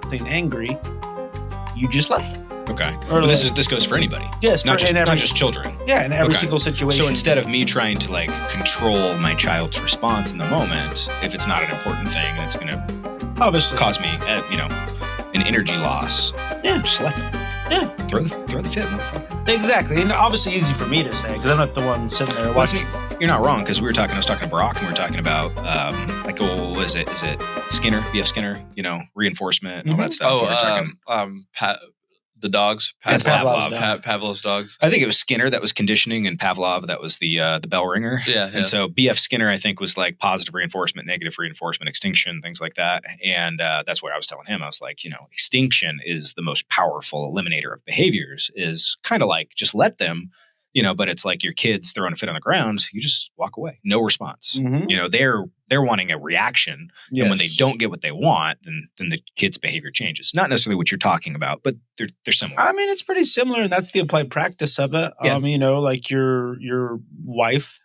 something angry, you just let them. Okay. Or But this goes for anybody. Yes, Not in just children. Yeah, in every Okay. single situation. So instead of me trying to like control my child's response in the moment, if it's not an important thing and it's going to obviously cause me, an energy loss, just let them. Yeah. Throw the fit, motherfucker. Exactly, and obviously easy for me to say because I'm not the one sitting there watching. You're not wrong because I was talking to Broc and we were talking about what is it? Is it Skinner, B.F. Skinner? Reinforcement and all that stuff. We were talking, the dogs. That's Pavlov. Pavlov's dogs. I think it was Skinner that was conditioning, and Pavlov that was the bell ringer. Yeah. And so B.F. Skinner, I think, was like positive reinforcement, negative reinforcement, extinction, things like that. And that's what I was telling him. I was like, extinction is the most powerful eliminator of behaviors. Is kind of like just let them. But it's like your kids throwing a fit on the ground. You just walk away, no response. Mm-hmm. They're wanting a reaction, and when they don't get what they want, then the kid's behavior changes. Not necessarily what you're talking about, but they're similar. I mean, it's pretty similar, and that's the applied practice of it. Yeah. Like your wife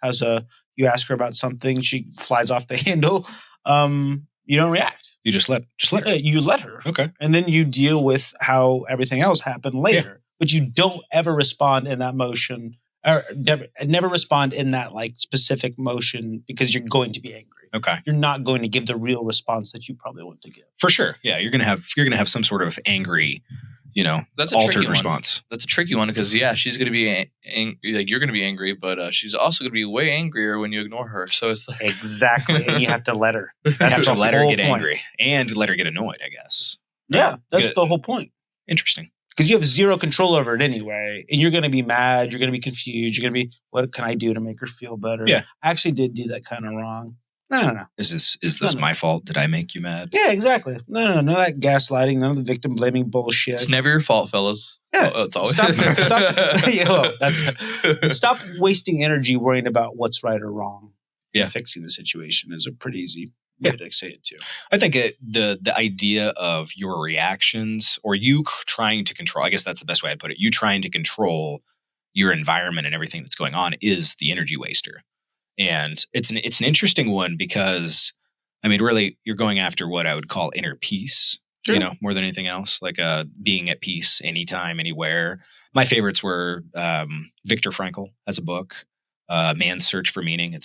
you ask her about something, she flies off the handle. You don't react. You just let her. You let her. Okay, and then you deal with how everything else happened later. Yeah. But you don't ever respond in that motion. Or never respond in that like specific motion because you're going to be angry. Okay. You're not going to give the real response that you probably want to give. For sure. Yeah. You're gonna have some sort of angry, that's a altered response. That's a tricky one because she's gonna be you're gonna be angry, but she's also gonna be way angrier when you ignore her. So it's like exactly, and you have to let her. You have to let her get angry and let her get annoyed, I guess. Yeah, that's the whole point. Interesting. Because you have zero control over it anyway, and you're going to be mad, you're going to be confused, you're going to be, what can I do to make her feel better? Yeah. I actually did do that kind of wrong. No. Is this my fault? Did I make you mad? Yeah, exactly. No, none of that gaslighting, none of the victim blaming bullshit. It's never your fault, fellas. Yeah. It's always Stop wasting energy worrying about what's right or wrong. Yeah. Fixing the situation is a pretty easy way to say it too. I think the idea of your reactions or you trying to control, I guess that's the best way I'd put it. You trying to control your environment and everything that's going on is the energy waster. And it's an interesting one because, I mean, really, you're going after what I would call inner peace, sure. More than anything else, like being at peace anytime, anywhere. My favorites were Viktor Frankl has a book, Man's Search for Meaning.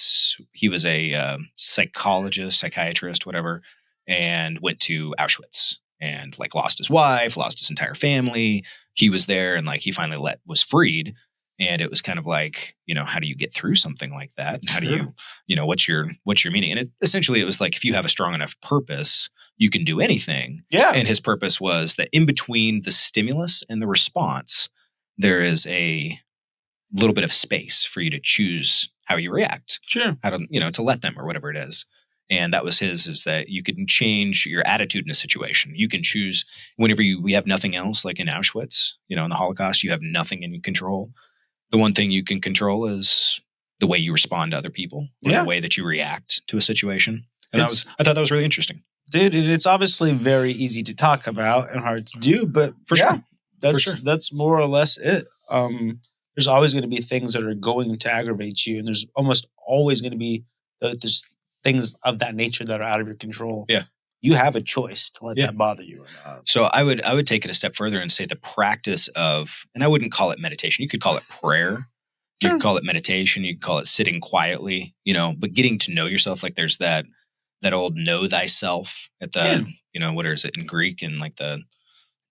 He was a psychologist, psychiatrist, whatever, and went to Auschwitz and like lost his wife, lost his entire family. He was there and like he finally was freed. And it was kind of like, how do you get through something like that? And how do you, what's your meaning? And essentially it was like, if you have a strong enough purpose, you can do anything. Yeah. And his purpose was that in between the stimulus and the response, there is a little bit of space for you to choose how you react. Sure. How to, to let them or whatever it is. And that was is that you can change your attitude in a situation. You can choose whenever we have nothing else, like in Auschwitz, in the Holocaust, you have nothing in control. The one thing you can control is the way you respond to other people, or the way that you react to a situation. And I thought that was really interesting. Dude, it's obviously very easy to talk about and hard to do, but sure. That's more or less it. There's always going to be things that are going to aggravate you, and there's almost always going to be there's things of that nature that are out of your control. Yeah. You have a choice to let that bother you or not. So I would take it a step further and say the practice of, and I wouldn't call it meditation. You could call it prayer. You could call it meditation. You could call it sitting quietly, but getting to know yourself. Like there's that old know thyself at the, what is it in Greek and like the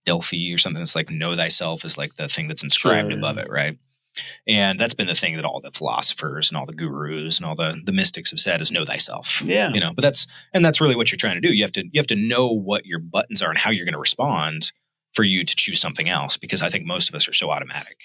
Delphi or something. It's like know thyself is like the thing that's inscribed above it. Right. And that's been the thing that all the philosophers and all the gurus and all the mystics have said is know thyself. Yeah. But that's really what you're trying to do. You have to know what your buttons are and how you're going to respond for you to choose something else. Because I think most of us are so automatic.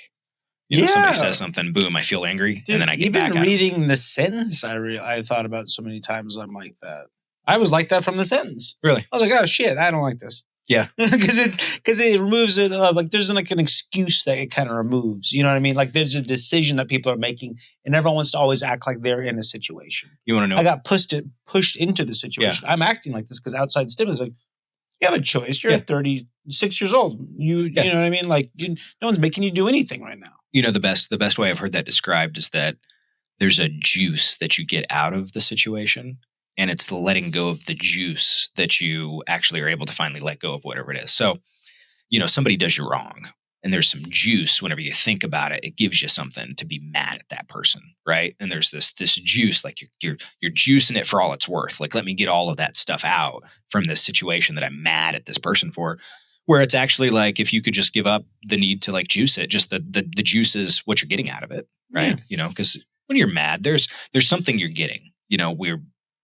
Somebody says something, boom, I feel angry. Dude, and then I get back even reading the sentence, I thought about so many times. I'm like that. I was like that from the sentence. Really? I was like, oh shit, I don't like this. Yeah. Because it removes it. Like there's like an excuse that it kind of removes. You know what I mean? Like there's a decision that people are making, and everyone wants to always act like they're in a situation. You want to know? I got pushed into the situation. Yeah. I'm acting like this because outside stimulus, like you have a choice. You're 36 years old. You know what I mean? Like no one's making you do anything right now. The best way I've heard that described is that there's a juice that you get out of the situation. and it's the letting go of the juice that you actually are able to finally let go of whatever it is. So, somebody does you wrong, and there's some juice. Whenever you think about it, it gives you something to be mad at that person, right? And there's this juice, like you're juicing it for all it's worth. Like, let me get all of that stuff out from this situation that I'm mad at this person for. Where it's actually like, if you could just give up the need to like juice it, just the juice is what you're getting out of it, right? Because when you're mad, there's something you're getting.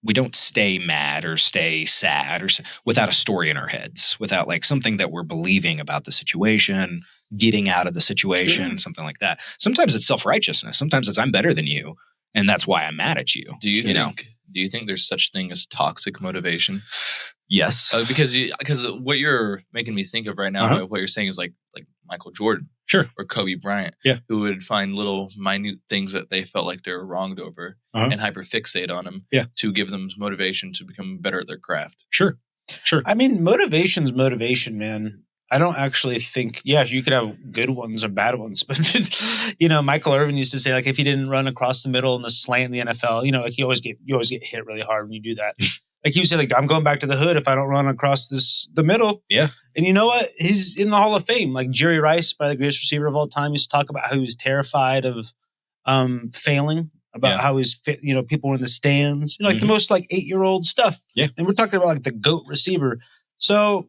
We don't stay mad or stay sad or without a story in our heads, without like something that we're believing about the situation, getting out of the situation, something like that. Sometimes it's self-righteousness. Sometimes it's I'm better than you, and that's why I'm mad at you. Do you think there's such thing as toxic motivation? Yes. Because what you're making me think of right now, what you're saying is like Michael Jordan, sure, or Kobe Bryant, who would find little minute things that they felt like they were wronged over and hyperfixate on them to give them motivation to become better at their craft. Sure. I mean, motivation's motivation, man. I don't actually think, you could have good ones or bad ones, but Michael Irvin used to say, like, if he didn't run across the middle in the slant in the NFL, like you always get hit really hard when you do that. Like he would say, like, I'm going back to the hood if I don't run across the middle. Yeah. And you know what? He's in the Hall of Fame. Like Jerry Rice, probably the greatest receiver of all time, used to talk about how he was terrified of failing, about how he's, people were in the stands, like the most like 8-year-old stuff. Yeah. And we're talking about like the GOAT receiver. So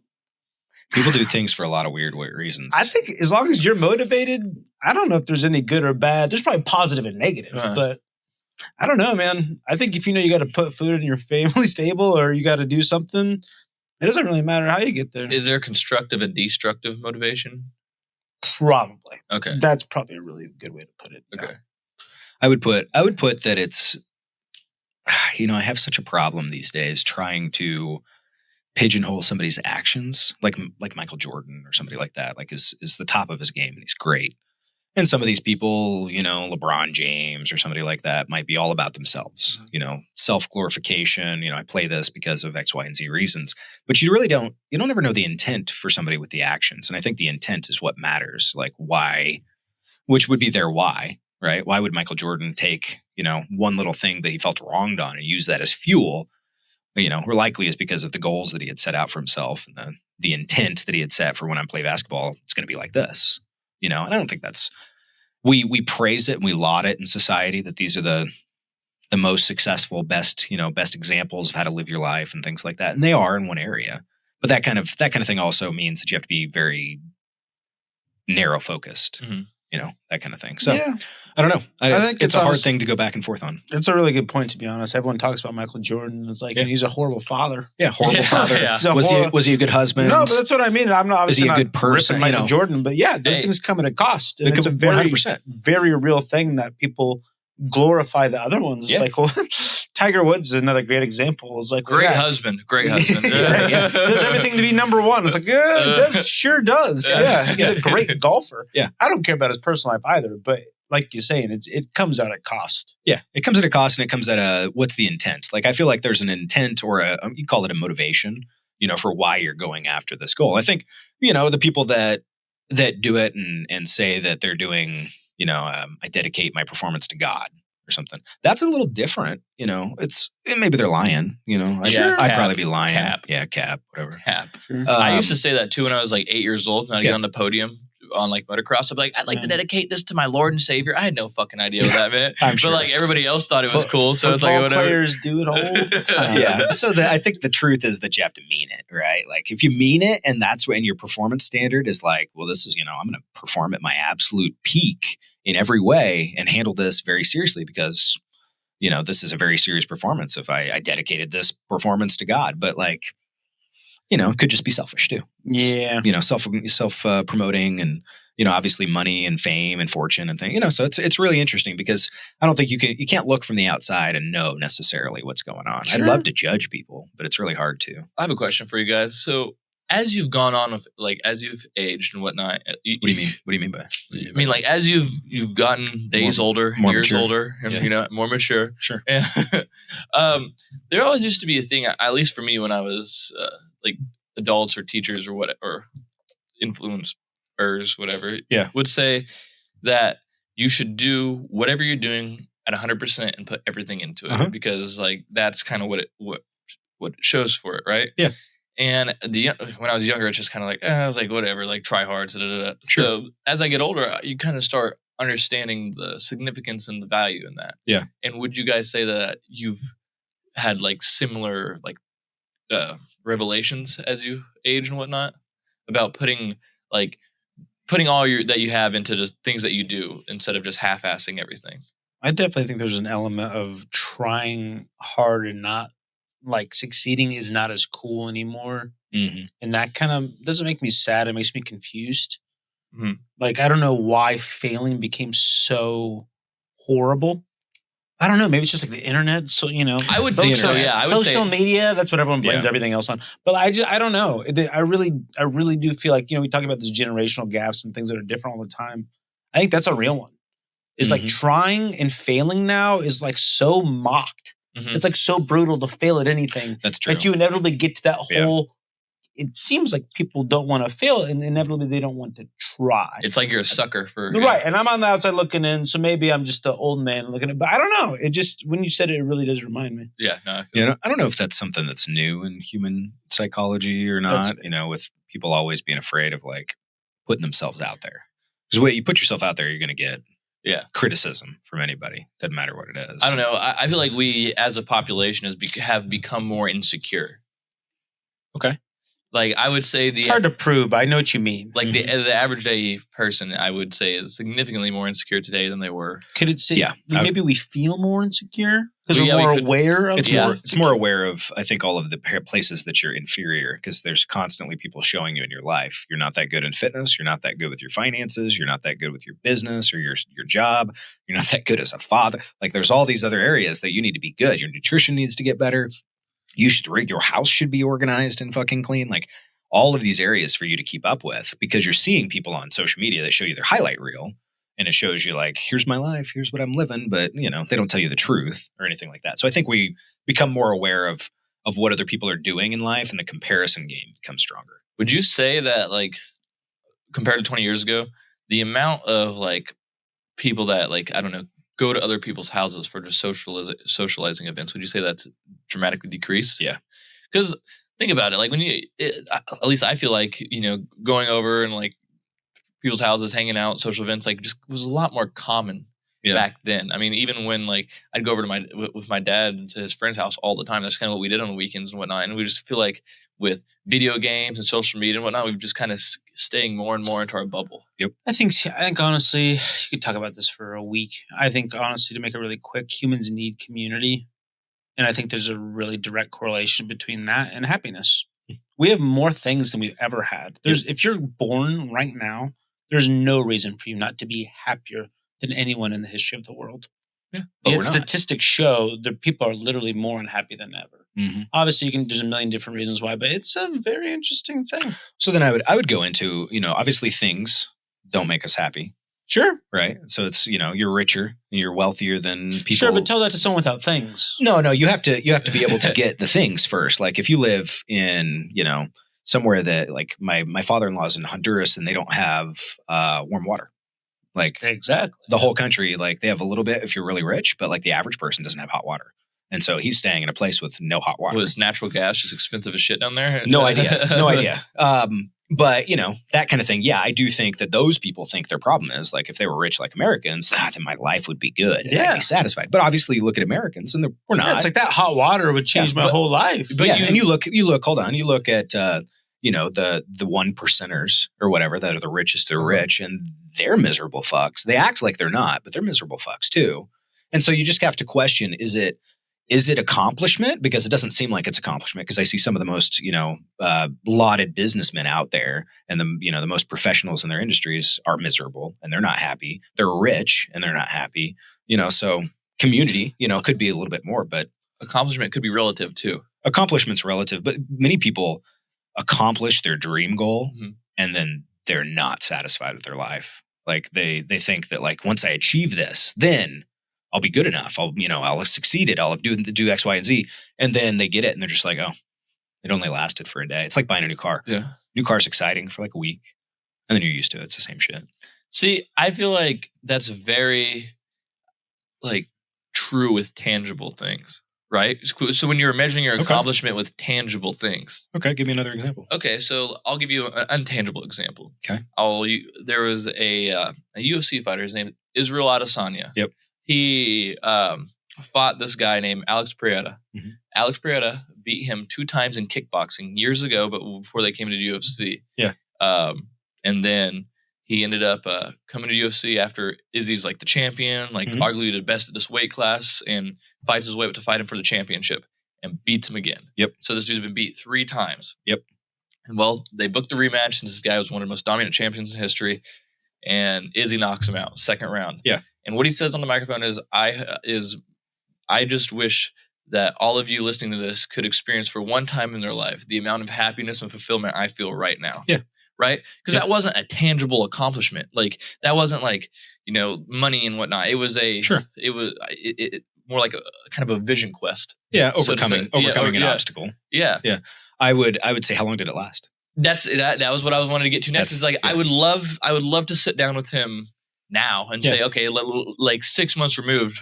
people do things for a lot of weird reasons. I think as long as you're motivated, I don't know if there's any good or bad. There's probably positive and negative, but I don't know, man. I think if you got to put food in your family's table or you got to do something, it doesn't really matter how you get there. Is there constructive and destructive motivation? Probably. Okay. That's probably a really good way to put it. Okay. I would put that it's, I have such a problem these days trying to pigeonhole somebody's actions, like Michael Jordan or somebody like that, like is the top of his game and he's great. And some of these people, LeBron James or somebody like that might be all about themselves, self-glorification. I play this because of X, Y, and Z reasons. But you don't ever know the intent for somebody with the actions. And I think the intent is what matters, like why, which would be their why, right? Why would Michael Jordan take, one little thing that he felt wronged on and use that as fuel? Or likely is because of the goals that he had set out for himself and the intent that he had set for when I play basketball. It's going to be like this. And I don't think that's, we praise it and we laud it in society that these are the most successful, best examples of how to live your life and things like that. And they are in one area, but that kind of thing also means that you have to be very narrow focused, that kind of thing. So I don't know. I think it's a hard thing to go back and forth on. It's a really good point, to be honest. Everyone talks about Michael Jordan. It's like, he's a horrible father. Yeah, horrible father. Yeah. Was he a good husband? No, but that's what I mean. I'm not obviously a good person, Michael Jordan, but those things come at a cost. And it's a very, 100%. Very real thing that people glorify the other ones. It's like, well, Tiger Woods is another great example. It's like great husband. Does everything to be number one. It's like, sure does. Yeah. He's a great golfer. Yeah. I don't care about his personal life either, but like you're saying, it comes at a cost. Yeah, it comes at a cost, and it comes at what's the intent? Like, I feel like there's an intent or you call it a motivation, for why you're going after this goal. I think, the people that do it and say that they're doing, I dedicate my performance to God or something. That's a little different, maybe they're lying, I'd probably be lying. Cap, whatever. Cap. I used to say that too when I was like 8 years old, and I'd get on the podium on like motocross. I'd be like, I'd like to dedicate this to my Lord and Savior. I had no fucking idea what that meant. But like everybody else thought it was cool. So it's like whatever. Players do it all the time. Yeah. So I think the truth is that you have to mean it, right? Like if you mean it and that's when your performance standard is like, well, this is, I'm going to perform at my absolute peak in every way and handle this very seriously because, this is a very serious performance if I dedicated this performance to God. But like, it could just be selfish too. Yeah. Self promoting and, obviously money and fame and fortune and things, so it's really interesting because I don't think you can't look from the outside and know necessarily what's going on. Sure. I'd love to judge people, but it's really hard to. I have a question for you guys. So as you've gone on with as you've aged and whatnot, what do you mean? What do you mean by? I mean, like as you've gotten days older, years mature. Older, and more mature. Sure. And, there always used to be a thing, at least for me, when I was like adults or teachers or what or influencers, whatever, would say that you should do whatever you're doing at 100% and put everything into it because like that's kind of what it shows for it, right? Yeah. And when I was younger, it's just kind of like I was like whatever, like try hard. Sure. So as I get older, you kind of start understanding the significance and the value in that. Yeah. And would you guys say that you've had like similar like revelations as you age and whatnot about putting all that you have into the things that you do instead of just half-assing everything? I definitely think there's an element of trying hard and not like succeeding is not as cool anymore. And that kind of doesn't make me sad. It makes me confused. Like, I don't know why failing became so horrible. I don't know. Maybe it's just like the internet. So, I would think so. Yeah. I would social media. That's what everyone blames everything else on. But I don't know. I really do feel like, we talk about these generational gaps and things that are different all the time. I think that's a real one. It's like trying and failing now is like so mocked. It's like so brutal to fail at anything. That's true. That you inevitably get to that whole. It seems like people don't want to fail, and inevitably they don't want to try. It's like you're a sucker for right. And I'm on the outside looking in, so maybe I'm just the old man looking at. But I don't know. It just when you said it, it really does remind me. Yeah. No. I don't know if that's something that's new in human psychology or not. With people always being afraid of like putting themselves out there. Because the way you put yourself out there, you're going to get criticism from anybody. Doesn't matter what it is. I don't know. I feel like we, as a population, have become more insecure. Okay. Like I would say it's hard to prove, but I know what you mean. Like the average day person, I would say, is significantly more insecure today than they were. Could it say? Yeah, maybe we feel more insecure because we're more aware of. It's more aware of. I think all of the places that you're inferior because there's constantly people showing you in your life you're not that good in fitness, you're not that good with your finances, you're not that good with your business or your job, you're not that good as a father. Like there's all these other areas that you need to be good. Your nutrition needs to get better. Your house should be organized and fucking clean. Like all of these areas for you to keep up with because you're seeing people on social media that show you their highlight reel and it shows you like, here's my life, here's what I'm living. But they don't tell you the truth or anything like that. So I think we become more aware of what other people are doing in life and the comparison game becomes stronger. Would you say that like compared to 20 years ago, the amount of like people that like, I don't know, go to other people's houses for just socializing events, would you say that's dramatically decreased? Yeah. Because think about it. Like when at least I feel like, going over and like people's houses, hanging out, social events, like just was a lot more common back then. I mean, even when like I'd go over to with my dad to his friend's house all the time, that's kind of what we did on the weekends and whatnot. And we just feel like with video games and social media and whatnot, we've just kind of staying more and more into our bubble. Yep. I think honestly, you could talk about this for a week. I think honestly, to make it really quick, humans need community. And I think there's a really direct correlation between that and happiness. We have more things than we've ever had. If you're born right now, there's no reason for you not to be happier than anyone in the history of the world. Yeah. Yet statistics show that people are literally more unhappy than ever. Obviously, there's a million different reasons why, but it's a very interesting thing. So then I would go into, obviously things don't make us happy. Sure. Right. So it's, you're richer, you're wealthier than people. Sure, but tell that to someone without things. No, you have to be able to get the things first. Like if you live in, somewhere that like my father-in-law's in Honduras and they don't have warm water. Like exactly the whole country, like they have a little bit if you're really rich, but like the average person doesn't have hot water. And so he's staying in a place with no hot water. Was natural gas just expensive as shit down there? No idea. But that kind of thing. Yeah, I do think that those people think their problem is like if they were rich like Americans, then my life would be good. And I'd be satisfied. But obviously, you look at Americans and we're not. Yeah, it's like that hot water would change my whole life. But you look. Hold on. You look at the 1%ers or whatever that are the richest of rich, and they're miserable fucks. They act like they're not, but they're miserable fucks too. And so you just have to question: is it accomplishment? Because it doesn't seem like it's accomplishment. Because I see some of the most, lauded businessmen out there and the most professionals in their industries are miserable and they're not happy. They're rich and they're not happy, so community, could be a little bit more, but accomplishment could be relative too. Accomplishment's relative, but many people accomplish their dream goal and then they're not satisfied with their life. Like they think that like, once I achieve this, then I'll be good enough. I'll have succeeded. I'll have do X, Y, and Z. And then they get it and they're just like, oh, it only lasted for a day. It's like buying a new car. Yeah. New car's exciting for like a week. And then you're used to it. It's the same shit. See, I feel like that's very like true with tangible things, right? So when you're measuring your accomplishment with tangible things. Okay, give me another example. Okay, so I'll give you an untangible example. Okay. There was a UFC fighter. His name is Israel Adesanya. Yep. He fought this guy named Alex Pereira. Mhm. Alex Pereira beat him 2 times in kickboxing years ago, but before they came to UFC. Yeah. And then he ended up coming to UFC after Izzy's like the champion, like arguably the best at this weight class, and fights his way up to fight him for the championship and beats him again. Yep. So this dude's been beat 3 times. Yep. And well, they booked the rematch, and this guy was one of the most dominant champions in history. And Izzy knocks him out, 2nd round. Yeah. And what he says on the microphone is, I just wish that all of you listening to this could experience for one time in their life the amount of happiness and fulfillment I feel right now. Yeah. Right? Because that wasn't a tangible accomplishment. Like that wasn't like, money and whatnot. It was it was more like a kind of a vision quest. Yeah. Overcoming an obstacle. Yeah. Yeah. I would say, how long did it last? That was what I was wanting to get to next. Is like, I would love to sit down with him now and say, okay, like 6 months removed,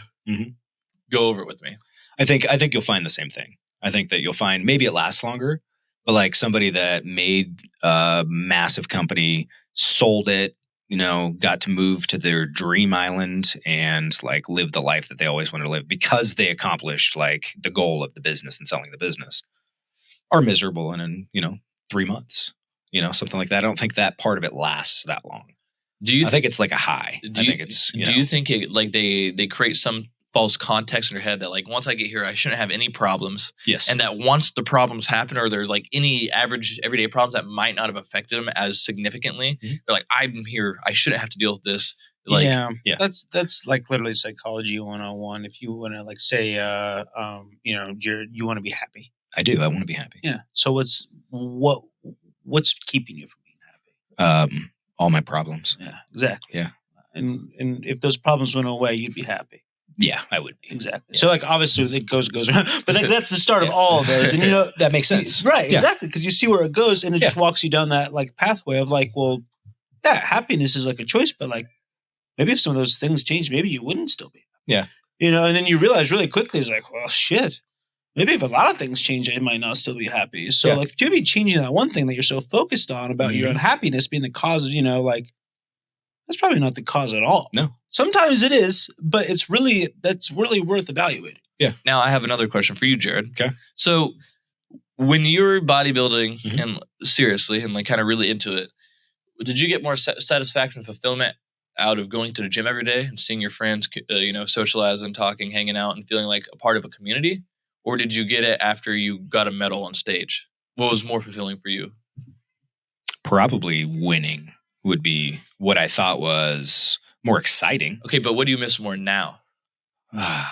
go over it with me. I think you'll find the same thing. I think that you'll find maybe it lasts longer, but like somebody that made a massive company, sold it, got to move to their dream island and like live the life that they always wanted to live because they accomplished like the goal of the business and selling the business, are miserable in 3 months, something like that. I don't think that part of it lasts that long. I think it's like a high. Do you think it, like they create some false context in your head that like once I get here I shouldn't have any problems? Yes. And that once the problems happen, or there's like any average everyday problems that might not have affected them as significantly, they're like, I'm here, I shouldn't have to deal with this. Like, yeah. That's like literally psychology 101. If you want to like say Jared, you want to be happy. I do. I want to be happy. Yeah. So what's keeping you from being happy? All my problems. Yeah, exactly. Yeah. And if those problems went away, you'd be happy. Yeah, I would be. Exactly. Yeah. So like obviously it goes around, but like that's the start of all of those. And that makes sense. Right, exactly. Because you see where it goes and it just walks you down that like pathway of like, well, yeah, happiness is like a choice, but like maybe if some of those things change, maybe you wouldn't still be happy. Yeah. And then you realize really quickly, it's like, well, shit. Maybe if a lot of things change, I might not still be happy. So like maybe changing that one thing that you're so focused on about your unhappiness being the cause of, like, that's probably not the cause at all. No. Sometimes it is, but that's really worth evaluating. Yeah. Now I have another question for you, Jared. Okay. So when you're bodybuilding and seriously and like kind of really into it, did you get more satisfaction and fulfillment out of going to the gym every day and seeing your friends, socializing, talking, hanging out, and feeling like a part of a community? Or did you get it after you got a medal on stage? What was more fulfilling for you? Probably winning would be what I thought was more exciting. Okay, but what do you miss more now? The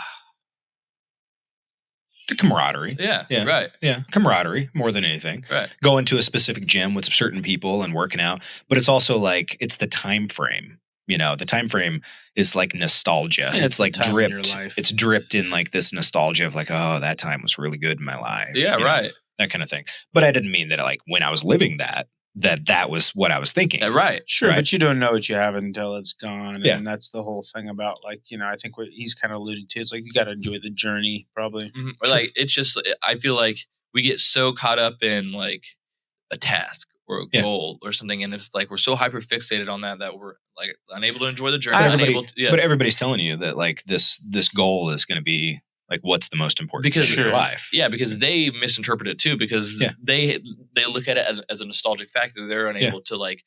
camaraderie. Yeah, right. Yeah, camaraderie more than anything. Right. Going to a specific gym with certain people and working out. But it's also like, it's the time frame. The time frame is like nostalgia. Yeah, it's like dripped. It's dripped in like this nostalgia of like, oh, that time was really good in my life. Yeah, right. That kind of thing. But I didn't mean that like when I was living that was what I was thinking. Right. Sure. Right? But you don't know what you have until it's gone. Yeah. And that's the whole thing about like, I think what he's kind of alluding to, it's like, you got to enjoy the journey probably. Mm-hmm. Or like, it's just, I feel like we get so caught up in like a task or a goal or something. And it's like, we're so hyper fixated on that we're like unable to enjoy the journey. But everybody's telling you that like this goal is going to be like, what's the most important thing in your life? Yeah. Because they misinterpret it too, because they look at it as a nostalgic factor. They're unable to like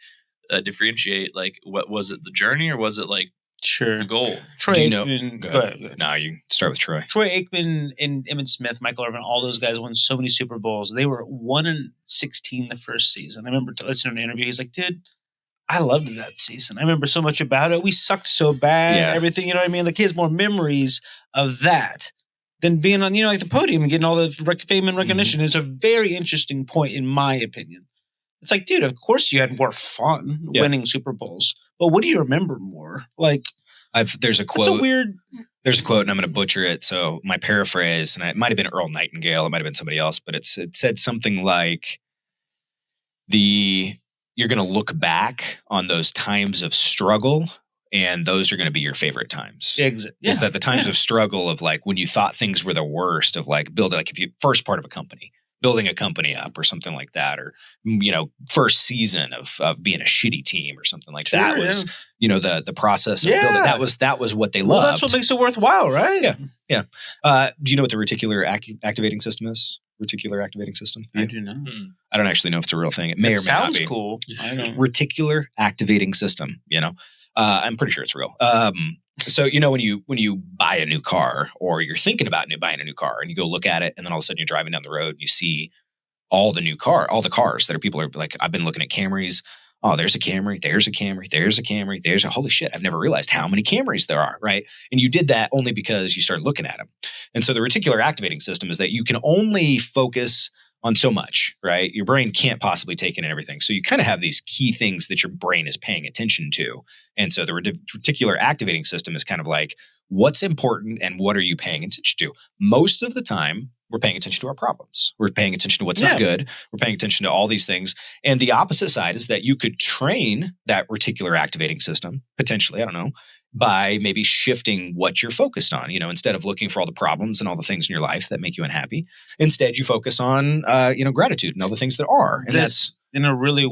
differentiate, like, what was it, the journey, or was it like the goal? Troy Aikman, go ahead. No, you start with Troy. Troy Aikman and Emmitt Smith, Michael Irvin, all those guys won so many Super Bowls. They were 1-16 the first season. I remember listening to an interview. He's like, dude, I loved that season. I remember so much about it. We sucked so bad, everything, you know what I mean? Like, he has more memories of that than being on, like the podium and getting all the fame and recognition. It's a very interesting point, in my opinion. It's like, dude, of course you had more fun winning Super Bowls, but what do you remember more? Like, there's a quote. It's a weird. There's a quote, and I'm going to butcher it. So my paraphrase, and it might have been Earl Nightingale, it might have been somebody else, but it said something like, you're going to look back on those times of struggle And those are going to be your favorite times. Is that the times of struggle of like when you thought things were the worst of like building, like if you first part of a company, building a company up or something like that, or, first season of being a shitty team or something like that was, the process of building. That was what they loved. Well, that's what makes it worthwhile, right? Yeah. Yeah. Do you know what the reticular activating system is? Reticular activating system? I do not. I don't actually know if it's a real thing. It may or may not be. Sounds cool. I don't. Reticular activating system, I'm pretty sure it's real. So, when you buy a new car or you're thinking about buying a new car and you go look at it and then all of a sudden you're driving down the road and you see all the cars that people are like, I've been looking at Camrys. Oh, there's a Camry, there's a Camry, there's a Camry, there's a holy shit. I've never realized how many Camrys there are, right? And you did that only because you started looking at them. And so the reticular activating system is that you can only focus on so much, right? Your brain can't possibly take in everything. So you kind of have these key things that your brain is paying attention to. And so the reticular activating system is kind of like, what's important and what are you paying attention to? Most of the time, we're paying attention to our problems. We're paying attention to what's not good. We're paying attention to all these things. And the opposite side is that you could train that reticular activating system, potentially, I don't know, by maybe shifting what you're focused on. Instead of looking for all the problems and all the things in your life that make you unhappy, instead you focus on, gratitude and all the things that are. And that's in a really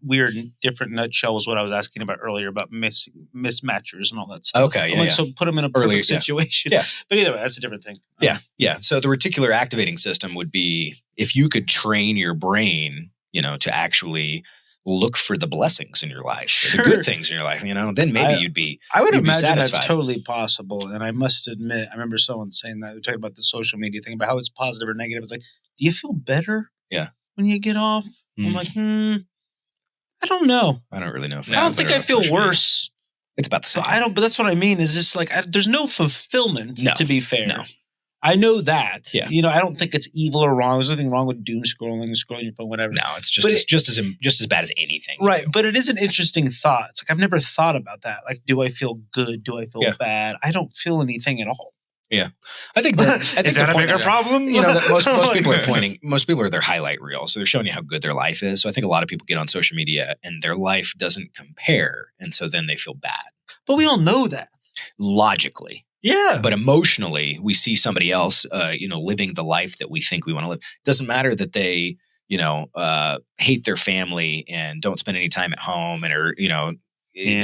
weird, different nutshell was what I was asking about earlier about mismatchers and all that stuff. Okay, So put them in a perfect situation. Yeah. But either way, that's a different thing. Yeah. So the reticular activating system would be if you could train your brain, to actually look for the blessings in your life, the good things in your life, then maybe you'd be I would you'd be imagine satisfied. that's totally possible. And I must admit, I remember someone saying that. They're talking about the social media thing, about how it's positive or negative. It's like, do you feel better when you get off? I'm like, I don't know. I don't really know. I don't think I feel worse. It's about the same. But that's what I mean. Is just like there's no fulfillment. To be fair, no. I know that. Yeah. I don't think it's evil or wrong. There's nothing wrong with doom scrolling your phone, whatever. No, it's just as bad as anything. Right, but it is an interesting thought. It's like I've never thought about that. Like, do I feel good? Do I feel bad? I don't feel anything at all. Yeah, I think is that a bigger problem? That most people are pointing. Most people are their highlight reel, so they're showing you how good their life is. So I think a lot of people get on social media and their life doesn't compare, and so then they feel bad. But we all know that logically. Yeah, but emotionally, we see somebody else, living the life that we think we want to live. It doesn't matter that they, hate their family and don't spend any time at home and are,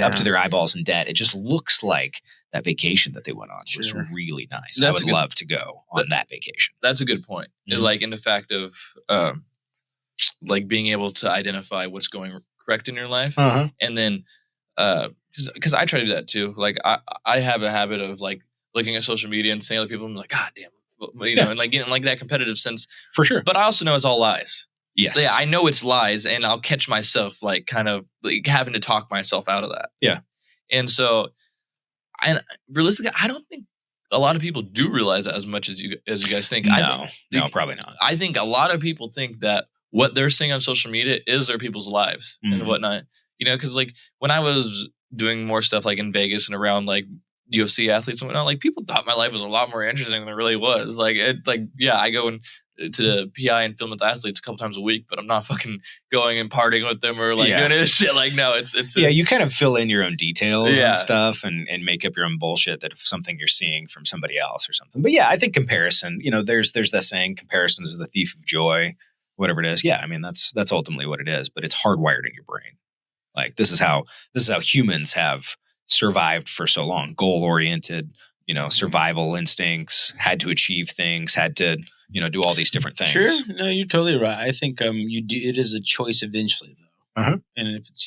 up to their eyeballs in debt. It just looks like that vacation that they went on was really nice. I would love to go on that vacation. That's a good point. Mm-hmm. Like in the fact of like being able to identify what's going correct in your life. And then because I try to do that too. Like I have a habit of like looking at social media and seeing other people and I'm like, God damn, and like getting like that competitive sense. For sure. But I also know it's all lies. Yes. Yeah, I know it's lies, and I'll catch myself like kind of like having to talk myself out of that. Yeah. And so, realistically, I don't think a lot of people do realize that as much as you guys think. No, probably not. I think a lot of people think that what they're seeing on social media is their people's lives and whatnot. Because like when I was doing more stuff like in Vegas and around like UFC athletes and whatnot, like people thought my life was a lot more interesting than it really was. Like I go and to the PI and film with athletes a couple times a week, but I'm not fucking going and partying with them or like doing this shit. Like, no, it's you kind of fill in your own details and stuff and make up your own bullshit that if something you're seeing from somebody else or something. But yeah, I think comparison, there's that saying, comparison is the thief of joy, whatever it is. Yeah. I mean, that's ultimately what it is, but it's hardwired in your brain. Like this is how humans have survived for so long, goal-oriented, survival instincts, had to achieve things, had to, do all these different things. Sure. No, you're totally right. I think it is a choice eventually though. And if it's,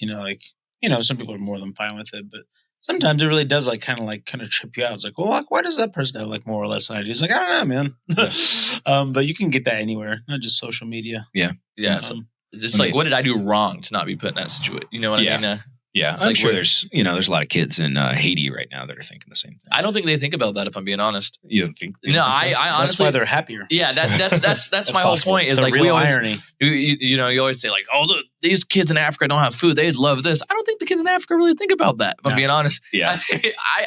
some people are more than fine with it, but sometimes it really does kind of trip you out. It's like, well, why does that person have like more or less ideas? Like, I don't know, man. But you can get that anywhere, not just social media. Yeah. Yeah. It's just like, what did I do wrong to not be put in that situation? You know what I mean? Yeah, I'm sure there's a lot of kids in Haiti right now that are thinking the same thing. I don't think they think about that, if I'm being honest. You don't think? No, I honestly. That's why they're happier. Yeah, that's my whole point. Is the like real we always, irony. you always say like, oh, these kids in Africa don't have food. They'd love this. I don't think the kids in Africa really think about that, if I'm being honest. Yeah.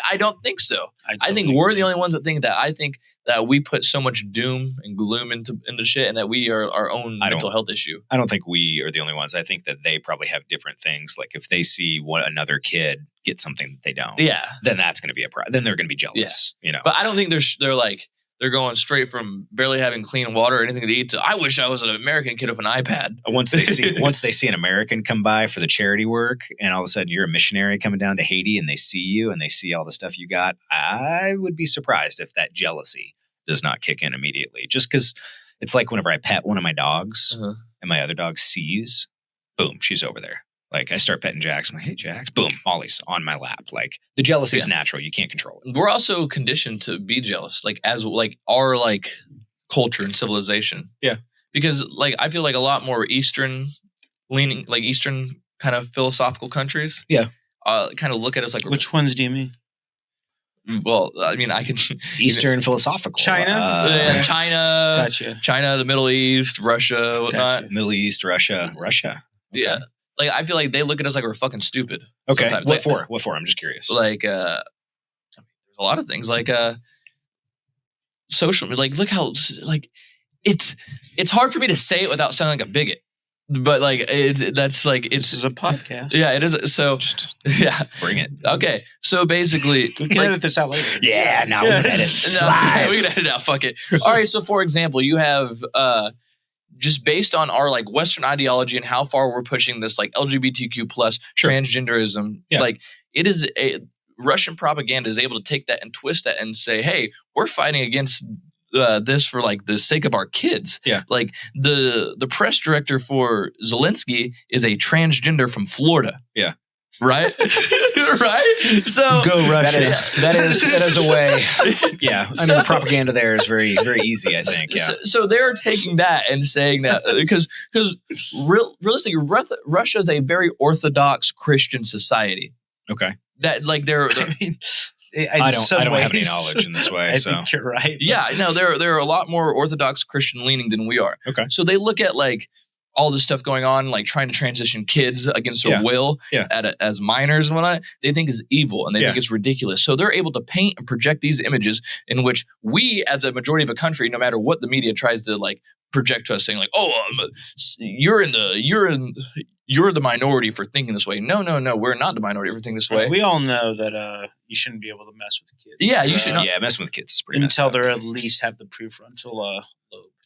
I don't think so. I think we're the only ones that think that. I think that we put so much doom and gloom into shit, and that we are our own mental health issue. I don't think we are the only ones. I think that they probably have different things. Like if they see another kid get something that they don't, then that's going to be a problem. Then they're going to be jealous, you know. But I don't think they're going straight from barely having clean water or anything to eat to I wish I was an American kid with an iPad. Once they see an American come by for the charity work, and all of a sudden you're a missionary coming down to Haiti, and they see you and they see all the stuff you got, I would be surprised if that jealousy does not kick in immediately. Just because it's like whenever I pet one of my dogs and my other dog sees, boom, she's over there. Like I start petting Jax. I'm like, hey, Jax, boom, Molly's on my lap. Like the jealousy is natural. You can't control it. We're also conditioned to be jealous, like as like our like culture and civilization. Yeah. Because like I feel like a lot more Eastern leaning, like Eastern kind of philosophical countries. Yeah. Kind of look at us like which ones do you mean? Well, I mean, I can Eastern philosophical. China, China, gotcha. China, the Middle East, Russia, whatnot. Gotcha. Middle East, Russia. Okay. Yeah. Like I feel like they look at us like we're fucking stupid. Okay. Sometimes. What for? What for? I'm just curious. Like there's a lot of things like social, like look how like it's hard for me to say it without sounding like a bigot. But like this is a podcast. Yeah, it is. So yeah, bring it. Okay, so basically, we can edit this out later. Yeah, now we can edit. We can edit it out. Fuck it. All right. So for example, you have just based on our like Western ideology and how far we're pushing this like LGBTQ plus transgenderism, like it is Russian propaganda is able to take that and twist that and say, hey, we're fighting against this for like the sake of our kids. Yeah. Like the press director for Zelensky is a transgender from Florida. Yeah. Right? Right? So go Russia. That is a way. Yeah. I mean, the propaganda there is very, very easy, I think. Yeah. So they're taking that and saying that because realistically, Russia is a very Orthodox Christian society. Okay. That like they're I don't have any knowledge in this way. I think you're right. Yeah, no, they're a lot more Orthodox Christian leaning than we are. Okay. So they look at like all this stuff going on, like trying to transition kids against their will as minors and whatnot, they think is evil and they think it's ridiculous. So they're able to paint and project these images in which we, as a majority of a country, no matter what the media tries to like project to us, saying like, "Oh, you're the minority for thinking this way." No, we're not the minority for thinking this way. We all know that you shouldn't be able to mess with kids. Yeah, you should not. Yeah, messing with kids is pretty until they at least have the prefrontal lobe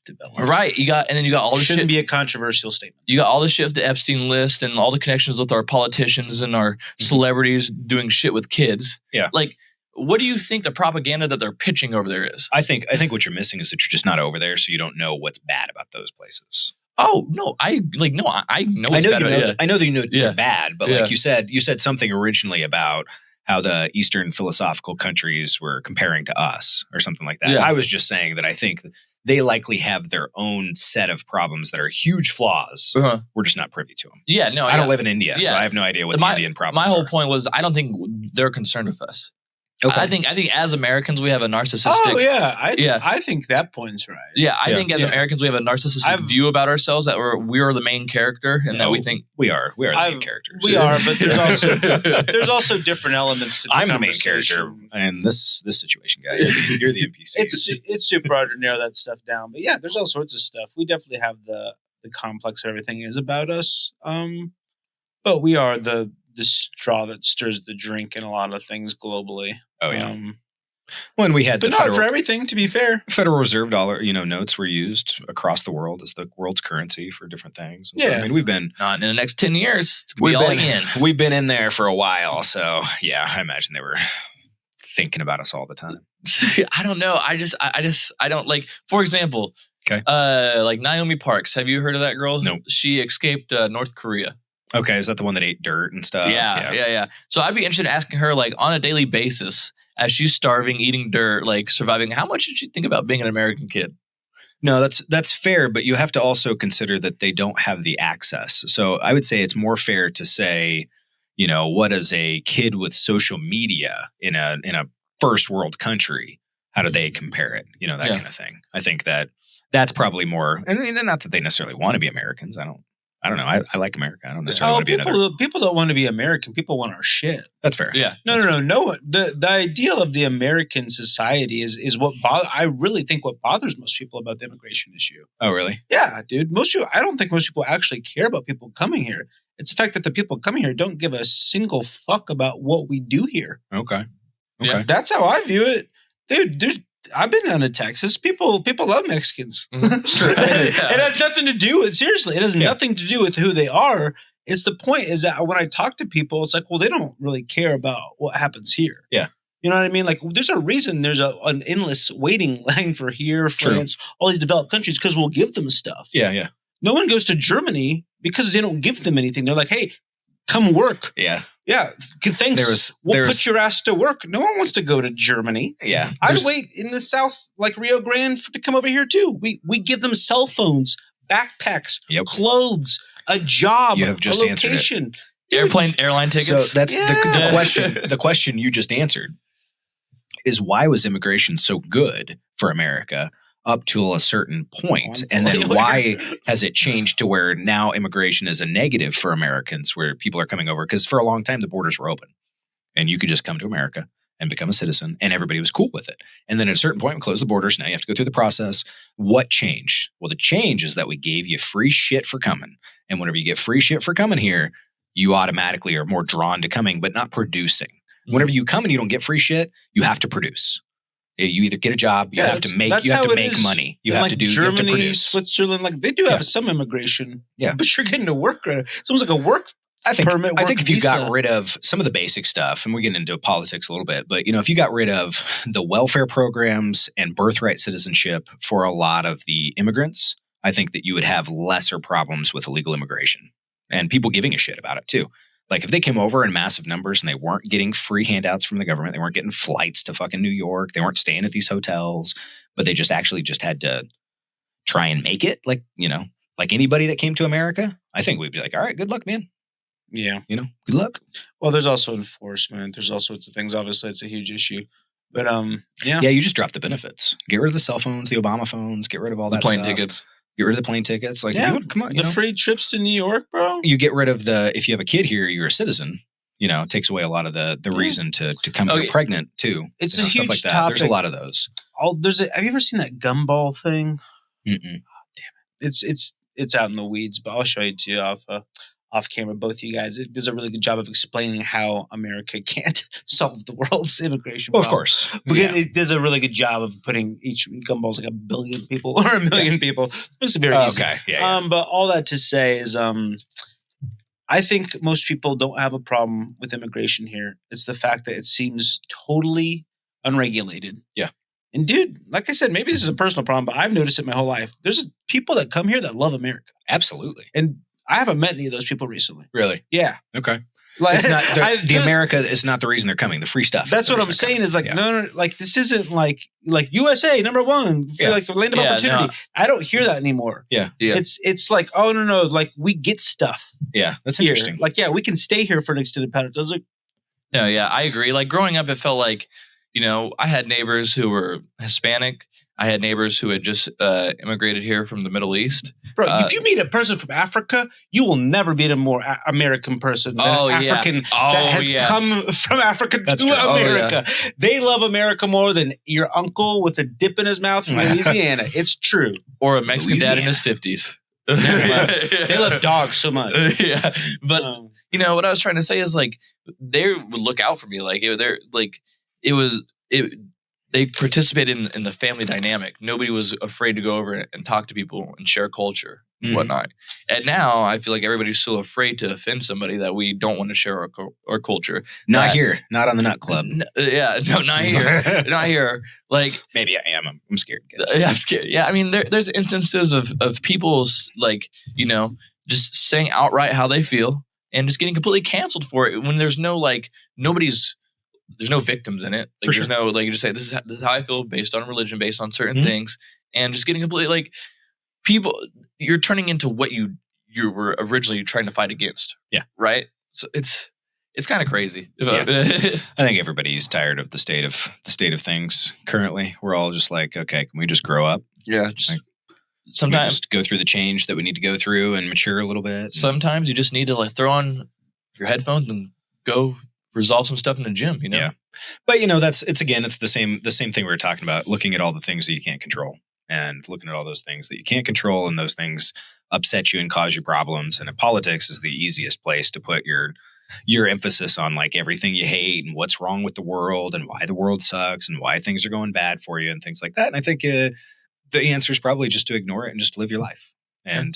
developed. Right. You got all the shouldn't be a controversial statement. You got all the shit with the Epstein list and all the connections with our politicians and our celebrities doing shit with kids. Yeah. Like, what do you think the propaganda that they're pitching over there is? I think what you're missing is that you're just not over there, so you don't know what's bad about those places. Oh no, I know. I know that you know they're bad, but like you said something originally about how the Eastern philosophical countries were comparing to us or something like that. Yeah. I was just saying that I think they likely have their own set of problems that are huge flaws. We're just not privy to them. Yeah, no, I don't live in India, so I have no idea what the Indian problems are. My whole point was I don't think they're concerned with us. Okay. I think as Americans we have a narcissistic. Oh yeah, I think that point's right. Yeah, I think as Americans we have a narcissistic view about ourselves that we're the main character and that we think we are the main characters. We are, but there's also different elements to the I'm the main character in this situation, guy. You're the NPC. It's super hard to narrow that stuff down, but yeah, there's all sorts of stuff. We definitely have the complex everything is about us, but we are the straw that stirs the drink in a lot of things globally. Oh yeah. When we had but not for everything, to be fair. Federal Reserve dollar, notes were used across the world as the world's currency for different things. And so, I mean, we've been not in the next 10 years. We've been in there for a while, so yeah, I imagine they were thinking about us all the time. I don't know. I don't like. For example, like Naomi Parks. Have you heard of that girl? No. She escaped North Korea. Okay, is that the one that ate dirt and stuff? Yeah. So I'd be interested in asking her, like, on a daily basis, as she's starving, eating dirt, like surviving, how much did she think about being an American kid? No, that's fair, but you have to also consider that they don't have the access. So I would say it's more fair to say, what is a kid with social media in a first world country? How do they compare it? That kind of thing. I think that's probably more, and not that they necessarily want to be Americans. I I don't know. I like America. I don't necessarily want to be another. People don't want to be American. People want our shit. That's fair. Yeah. No. The ideal of the American society is what I really think what bothers most people about the immigration issue. Oh, really? Yeah, dude. Most people, I don't think most people actually care about people coming here. It's the fact that the people coming here don't give a single fuck about what we do here. Okay. Yeah. That's how I view it, dude. I've been down to Texas. People love Mexicans. Sure. It has nothing to do with, seriously, it has nothing to do with who they are. It's the point is that when I talk to people, it's like, well, they don't really care about what happens here. Yeah. You know what I mean? Like, there's a reason there's an endless waiting line for here, France, all these developed countries, because we'll give them stuff. Yeah. No one goes to Germany because they don't give them anything. They're like, hey, come work. Yeah. Yeah. Thanks. We'll put your ass to work. No one wants to go to Germany. Yeah. I'd wait in the South, like Rio Grande, to come over here too. We give them cell phones, backpacks, clothes, a job, you have just a location. Airline tickets. So that's the question. The question you just answered is, why was immigration so good for America up to a certain point? And then why has it changed to where now immigration is a negative for Americans, where people are coming over? Because for a long time, the borders were open and you could just come to America and become a citizen and everybody was cool with it. And then at a certain point, we closed the borders. Now you have to go through the process. What changed? Well, the change is that we gave you free shit for coming. And whenever you get free shit for coming here, you automatically are more drawn to coming, but not producing. Whenever you come and you don't get free shit, you have to produce. You either get a job, you have to make money. You have to do Germany, you have to produce. Switzerland, like they do have some immigration. Yeah. But you're getting to work. It's almost like a work permit. I think if you got rid of some of the basic stuff, and we're getting into politics a little bit, but if you got rid of the welfare programs and birthright citizenship for a lot of the immigrants, I think that you would have lesser problems with illegal immigration and people giving a shit about it too. Like if they came over in massive numbers and they weren't getting free handouts from the government, they weren't getting flights to fucking New York, they weren't staying at these hotels, but they just had to try and make it like anybody that came to America, I think we'd be like, all right, good luck, man. Yeah. Good luck. Well, there's also enforcement. There's all sorts of things. Obviously, it's a huge issue. But yeah, you just drop the benefits. Get rid of the cell phones, the Obama phones, get rid of all that plane stuff. tickets. Get rid of the plane tickets. Like, come on, the free trips to New York, bro. You get rid of if you have a kid here, you're a citizen. It takes away a lot of the reason to come here pregnant too. It's a huge stuff like that. topic. There's a lot of those. Have you ever seen that gumball thing? Mm-mm. Oh, damn it! It's out in the weeds, but I'll show it to you off camera. Both of you guys. It does a really good job of explaining how America can't solve the world's immigration problem. Of course. But it does a really good job of putting each gumball's like 1 billion people or 1 million people. It makes it very easy. Okay. Yeah. But all that to say is I think most people don't have a problem with immigration here. It's the fact that it seems totally unregulated. Yeah. And dude, like I said, maybe this is a personal problem, but I've noticed it my whole life. There's people that come here that love America. Absolutely. And I haven't met any of those people recently. Really? Yeah. Okay. Like, it's not the America is not the reason they're coming. The free stuff. That's what I'm saying. Is like no, like this isn't like USA #1 for like land of opportunity. No. I don't hear that anymore. Yeah. It's like, oh no, like we get stuff. Yeah, that's here. Interesting. Like we can stay here for an extended period. I was like, no, yeah, I agree. Like growing up, it felt like I had neighbors who were Hispanic. I had neighbors who had just immigrated here from the Middle East. Bro, if you meet a person from Africa, you will never meet a more American person than an African that has come from Africa to America. They love America more than your uncle with a dip in his mouth from Louisiana. It's true. Or a Mexican dad in his 50s. They love dogs so much. Yeah. But, what I was trying to say is like, they would look out for me. Like, they participated in the family dynamic. Nobody was afraid to go over and talk to people and share culture and whatnot. And now I feel like everybody's so afraid to offend somebody that we don't want to share our culture. Not here. Not on the Nut Club. Not here. Not here. Like maybe I am. I'm scared. Yeah, I'm scared. Yeah, I mean, there's instances of people like just saying outright how they feel and just getting completely canceled for it when there's no there's no victims in it. Like there's no you just say this is how I feel based on religion, based on certain things, and just getting completely people. You're turning into what you were originally trying to fight against. Yeah. Right. So it's kind of crazy. Yeah. I think everybody's tired of the state of things currently. We're all just like, okay, can we just grow up? Yeah. sometimes just go through the change that we need to go through and mature a little bit. Sometimes you just need to like throw on your headphones and go resolve some stuff in the gym, you know? Yeah. But it's the same thing we were talking about, looking at all the things that you can't control and looking at all those things that you can't control, and those things upset you and cause you problems. And in politics is the easiest place to put your emphasis on like everything you hate and what's wrong with the world and why the world sucks and why things are going bad for you and things like that. And I think the answer is probably just to ignore it and just live your life. And,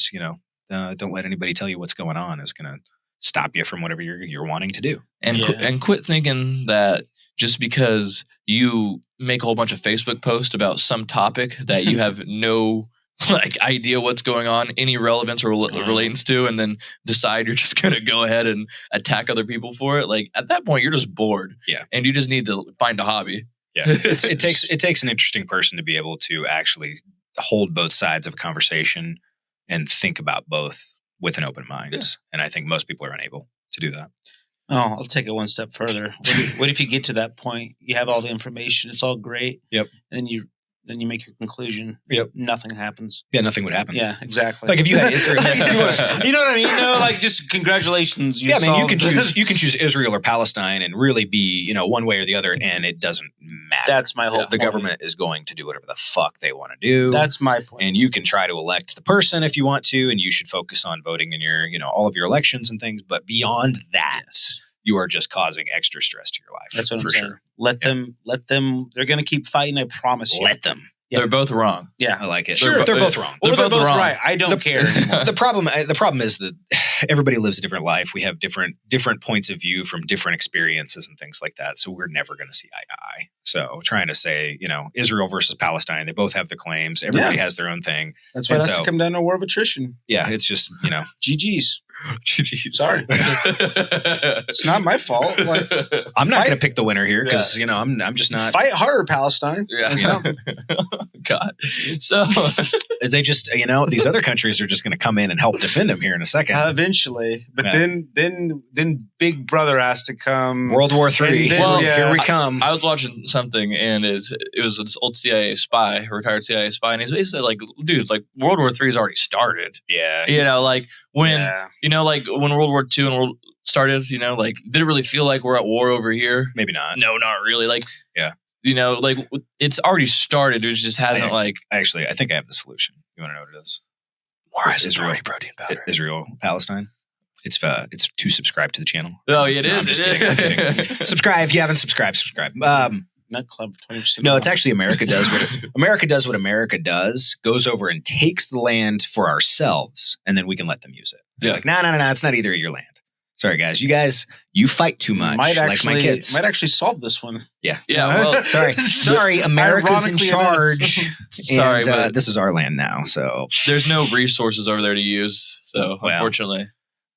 don't let anybody tell you what's going on is going to stop you from whatever you're wanting to do. And quit thinking that just because you make a whole bunch of Facebook posts about some topic that you have no like idea what's going on, any relevance or relates to, and then decide you're just going to go ahead and attack other people for it. Like at that point, you're just bored. Yeah. And you just need to find a hobby. Yeah. It takes an interesting person to be able to actually hold both sides of a conversation and think about both with an open mind. Yeah. And I think most people are unable to do that. Oh, I'll take it one step further. What if you get to that point, you have all the information, it's all great. Yep. And then you make your conclusion. Yep. Nothing happens. Yeah, nothing would happen. Yeah, exactly. Like if you had Israel, you know what I mean? Like just congratulations. You can choose Israel or Palestine and really be, one way or the other, and it doesn't matter. That's my whole point. The government is going to do whatever the fuck they want to do. That's my point. And you can try to elect the person if you want to, and you should focus on voting in your, all of your elections and things. But beyond that, you are just causing extra stress to your life. That's what I'm saying. Sure. Let them. They're going to keep fighting. I promise you. Let them. Yeah. They're both wrong. Yeah, I like it. Sure, they're both wrong. They're both right. I don't care anymore. The problem is that everybody lives a different life. We have different points of view from different experiences and things like that. So we're never going to see eye to eye. So trying to say, Israel versus Palestine, they both have the claims. Everybody has their own thing. That's why it has to come down to a war of attrition. Yeah, it's just, GG's. Sorry. It's not my fault. Like, I'm not going to pick the winner here because, I'm just not. Fight harder, Palestine. Yeah. God. So they just, these other countries are just going to come in and help defend them here in a second. Eventually. But then Big Brother has to come. World War III. Well, here we come. I was watching something and it was this old CIA spy, retired CIA spy, and he's basically like, dude, like World War III has already started. Yeah. Like when, like when World War II and World started, like did it really feel like we're at war over here? Maybe not. No, not really. Like, yeah. Like it's already started. It just hasn't I think I have the solution. You want to know what it is? More Israel protein powder. Israel, Palestine. It's to subscribe to the channel. Oh, it is. I'm just kidding. I'm kidding. Subscribe if you haven't subscribed. Subscribe. Nut Club 20%. No, it's actually America does what America does. Goes over and takes the land for ourselves, and then we can let them use it. They're like, no, it's not either your land. Sorry, guys. You fight too much. Like my kids. Might actually solve this one. Yeah. Yeah. Well, sorry. America's in charge. Sorry, but this is our land now. So there's no resources over there to use. So unfortunately.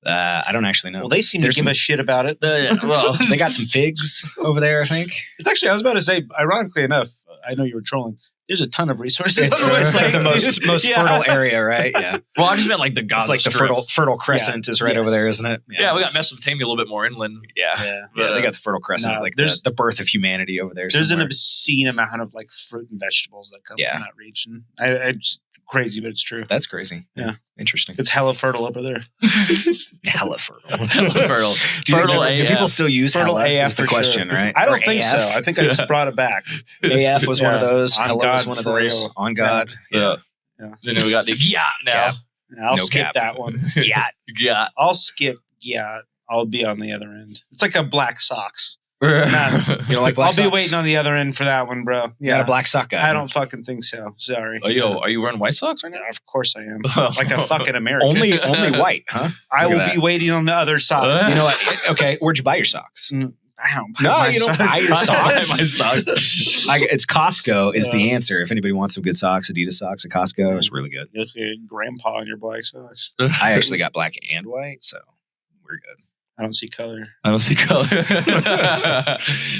I don't actually know. Well, they seem to give a shit about it. Well, they got some figs over there, I think. It's actually, I was about to say, ironically enough, I know you were trolling. There's a ton of resources. It's like the most fertile area, right? Yeah. Well, I just meant like the Gaza It's like the fertile crescent is right over there, isn't it? Yeah, we got Mesopotamia a little bit more inland. Yeah. They got the fertile crescent, there's the birth of humanity over there. There's an obscene amount of like fruit and vegetables that come from that region. It's crazy, but it's true. That's crazy. Yeah. Interesting. It's hella fertile over there. Hella fertile. Fertile. Do people still use fertile hella? AF Is the question, right? I don't think so. I think I just brought it back. AF was one of those. On Hella God was one of those. real. On God. Yeah. Then we got the now. I'll skip that one. Yeah. I'll skip. Yeah. I'll be on the other end. It's like a black socks. You don't like black I'll socks? be waiting on the other end for that one, bro. Yeah, not a black sock guy. I don't fucking think so. Sorry. Are you wearing white socks right now? Of course I am. Like a fucking American. Only white, huh? I will be waiting on the other side. You know what? Okay, where'd you buy your socks? I don't. You don't buy your socks. My socks. It's Costco is the answer. If anybody wants some good socks, Adidas socks at Costco is really good. You look like grandpa in your black socks. I actually got black and white, so we're good. I don't see color.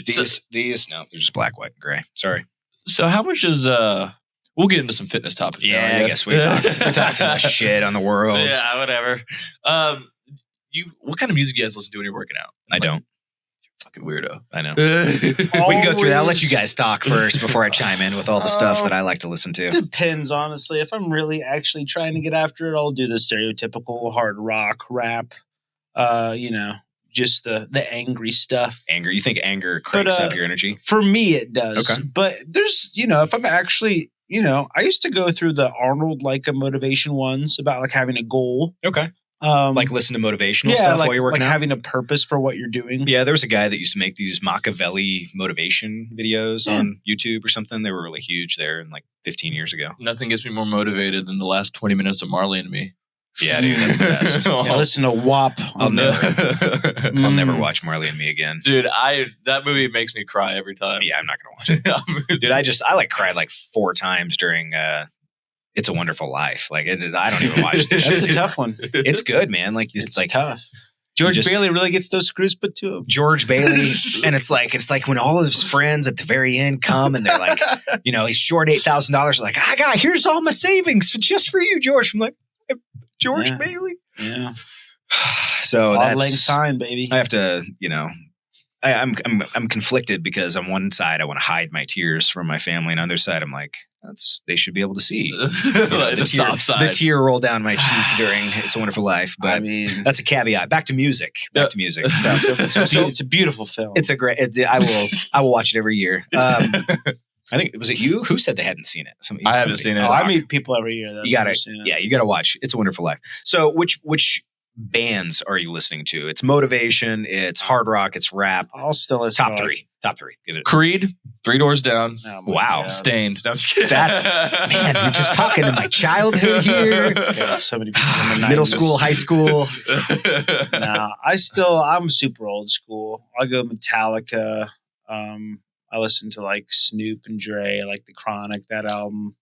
These no, they're just black, white, and gray. Sorry. So how much is we'll get into some fitness topics. Yeah, I guess we talked too much shit on the world. Yeah, whatever. What kind of music do you guys listen to when you're working out? I don't. Fucking weirdo. I know. We can go through that. I'll let you guys talk first before I chime in with all the stuff that I like to listen to. Depends, honestly. If I'm really actually trying to get after it, I'll do the stereotypical hard rock, rap, just the angry stuff. Anger. You think anger cranks up your energy? For me, it does. Okay. But there's, if I'm actually, I used to go through the Arnold like a motivation ones about like having a goal. Okay. Like listen to motivational stuff while you're working out? Having a purpose for what you're doing. Yeah, there was a guy that used to make these Machiavelli motivation videos on YouTube or something. They were really huge there in like 15 years ago. Nothing gets me more motivated than the last 20 minutes of Marley and Me. Yeah, dude, that's the best. Yeah, listen to WAP. I'll never watch Marley and Me again. Dude, that movie makes me cry every time. Yeah, I'm not going to watch it. Dude, I cried like 4 times during It's a Wonderful Life. Like I don't even watch this. That's a tough one. It's good, man. Like it's like tough. George Bailey really gets those screws put to him. George Bailey, and it's like when all of his friends at the very end come and they're like, he's short $8,000. Like, here's all my savings just for you, George. I'm like, George Bailey. Yeah. So Odd Lang Syne, baby. I have to, I'm conflicted because on one side I want to hide my tears from my family, and on the other side I'm like, they should be able to see the tear roll down my cheek during It's a Wonderful Life. But I mean, that's a caveat. Back to music. So it's a beautiful film. It's a great. I will watch it every year. I think was it you who said they hadn't seen it? I haven't seen it. I meet people every year. You gotta, you gotta watch It's a Wonderful Life. So which bands are you listening to? It's motivation, it's hard rock, it's rap. I'll still listen. Top three. Give it. Creed, 3 Doors Down. Oh wow. God. Stained. No, I'm just kidding. Man, you're just talking to my childhood here. Yeah, so many people in the middle school, high school. I'm super old school. I'll go Metallica. I listen to like Snoop and Dre, like The Chronic, that album.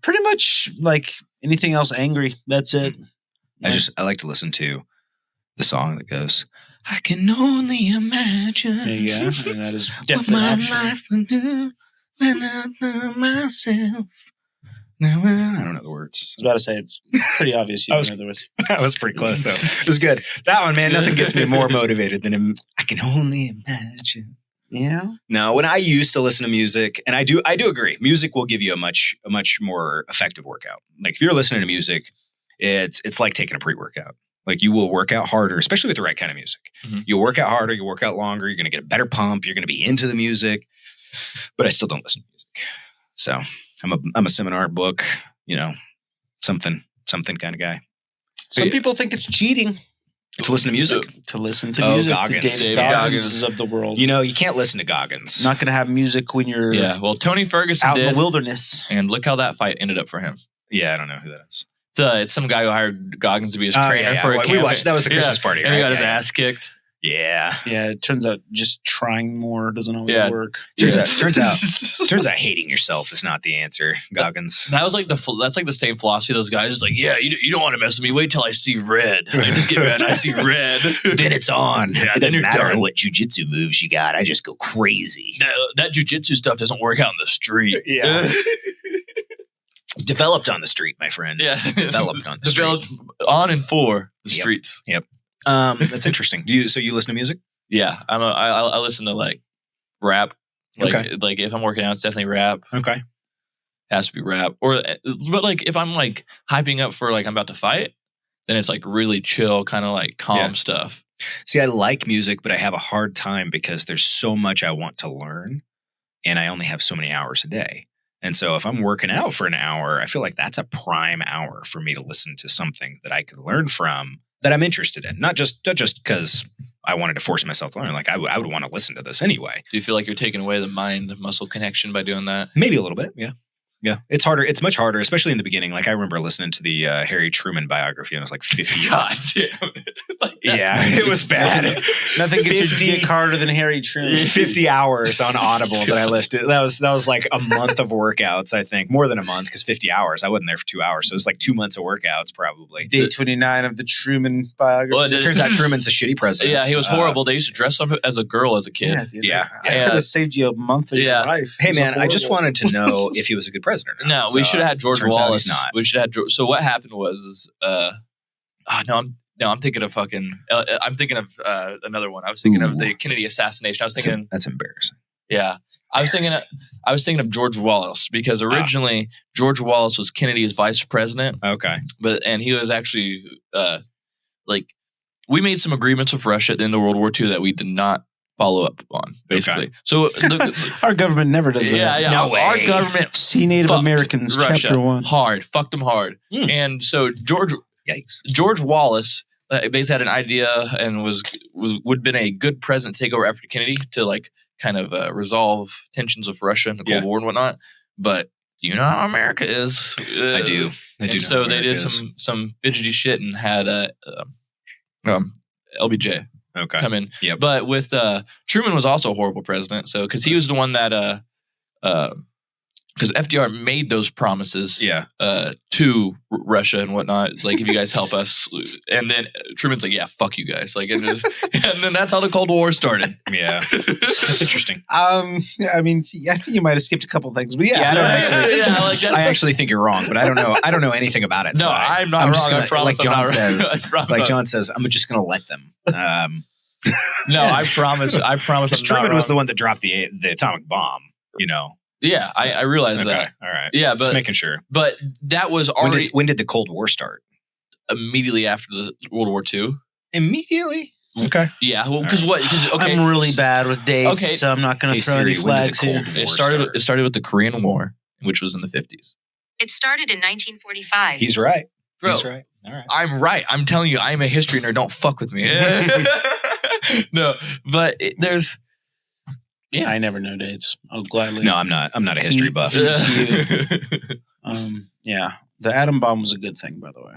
Pretty much like anything else angry. That's it. I like to listen to the song that goes, I can only imagine. Yeah, and that is definitely what my life will do when I know myself. I don't know the words. I was about to say, it's pretty obvious you don't know the words. That was pretty close, though. It was good. That one, man, nothing gets me more motivated than I can only imagine. Yeah. No, when I used to listen to music, and I do agree, music will give you a much more effective workout. Like if you're listening to music, it's like taking a pre-workout. Like you will work out harder, especially with the right kind of music. Mm-hmm. You'll work out harder, you'll work out longer, you're going to get a better pump, you're going to be into the music. But I still don't listen to music. So I'm a seminar book, something kind of guy. Some people think it's cheating. To listen to music? To listen to music. Goggins. The David Goggins of the world. You can't listen to Goggins. Not going to have music when you're Tony Ferguson out in the wilderness. And look how that fight ended up for him. Yeah, I don't know who that is. It's some guy who hired Goggins to be his trainer for a camp. We watched. That was the Christmas party, right? And he got his ass kicked. Yeah. Yeah, it turns out just trying more doesn't always work. Turns out hating yourself is not the answer, Goggins. That's like the same philosophy of those guys. It's like, you don't want to mess with me. Wait till I see red. And I just get red and I see red. Then it's on. Yeah, it doesn't matter what jujitsu moves you got. I just go crazy. That jujitsu stuff doesn't work out in the street. Yeah. Developed on the street, my friend. Yeah. Developed on the street. Developed on and for the streets. Yep. That's interesting. So you listen to music? Yeah, I listen to like rap. Like if I'm working out, it's definitely rap. Okay, has to be rap. But like if I'm like hyping up for like I'm about to fight, then it's like really chill, kind of like calm stuff. See, I like music, but I have a hard time because there's so much I want to learn, and I only have so many hours a day. And so if I'm working out for an hour, I feel like that's a prime hour for me to listen to something that I could learn from, that I'm interested in, not just because I wanted to force myself to learn. Like I would want to listen to this anyway. Do you feel like you're taking away the mind-muscle connection by doing that? Maybe a little bit, yeah. Yeah, it's harder. It's much harder, especially in the beginning. Like I remember listening to the Harry Truman biography, and I was like 50. God damn it! Yeah, it was bad. Nothing gets your dick harder than Harry Truman. 50 hours on Audible that I lifted. That was like a month of workouts. I think more than a month because 50 hours. I wasn't there for 2 hours, so it was like 2 months of workouts probably. Day 29 of the Truman biography. Well, it turns out Truman's a shitty president. Yeah, he was horrible. They used to dress up as a girl as a kid. Yeah. I could have saved you a month of your life. Hey man, I just wanted to know if he was a good president or not. No, we should have had George Wallace. Not. We should have. So what happened was, No, I'm thinking of I'm thinking of another one. I was thinking of the Kennedy assassination. I was thinking that's embarrassing. Yeah, I was thinking of George Wallace because originally George Wallace was Kennedy's vice president. Okay, and he was actually we made some agreements with Russia at the end of World War II that we did not follow up on, basically. Okay. So our government never does that. Yeah. No way. Our government See Native Americans, Russia Chapter 1. hard, fucked them hard, and so George Wallace basically had an idea and would have been a good president to take over after Kennedy to kind of resolve tensions with Russia and the Cold War and whatnot. But you know how America is. I do. And so they did some fidgety shit and had LBJ come in. Yep. But with Truman was also a horrible president. So because he was the one that because FDR made those promises to Russia and whatnot. Like, if you guys help us. And then Truman's like, yeah, fuck you guys. Like, and then that's how the Cold War started. Yeah. That's interesting. I mean, I think you might have skipped a couple things, but I actually think you're wrong, but I don't know anything about it. No, So I'm not wrong. I promise John says, I'm just going to let them. No, I promise. Truman was the one that dropped the atomic bomb, you know. Yeah, I realize that. All right. Yeah, but just making sure. But that was already. When did the Cold War start? Immediately after the World War II. Immediately. Okay. Yeah. Well, because what? Okay. I'm really bad with dates, so I'm not going to throw any flags here. It started with the Korean War, which was in the 50s. It started in 1945. He's right. Bro, he's right. All right. I'm right. I'm telling you, I'm a history nerd. Don't fuck with me. No, but there's. Yeah, I never know dates. I'll gladly. No, I'm not. I'm not a history buff. Yeah, the atom bomb was a good thing, by the way.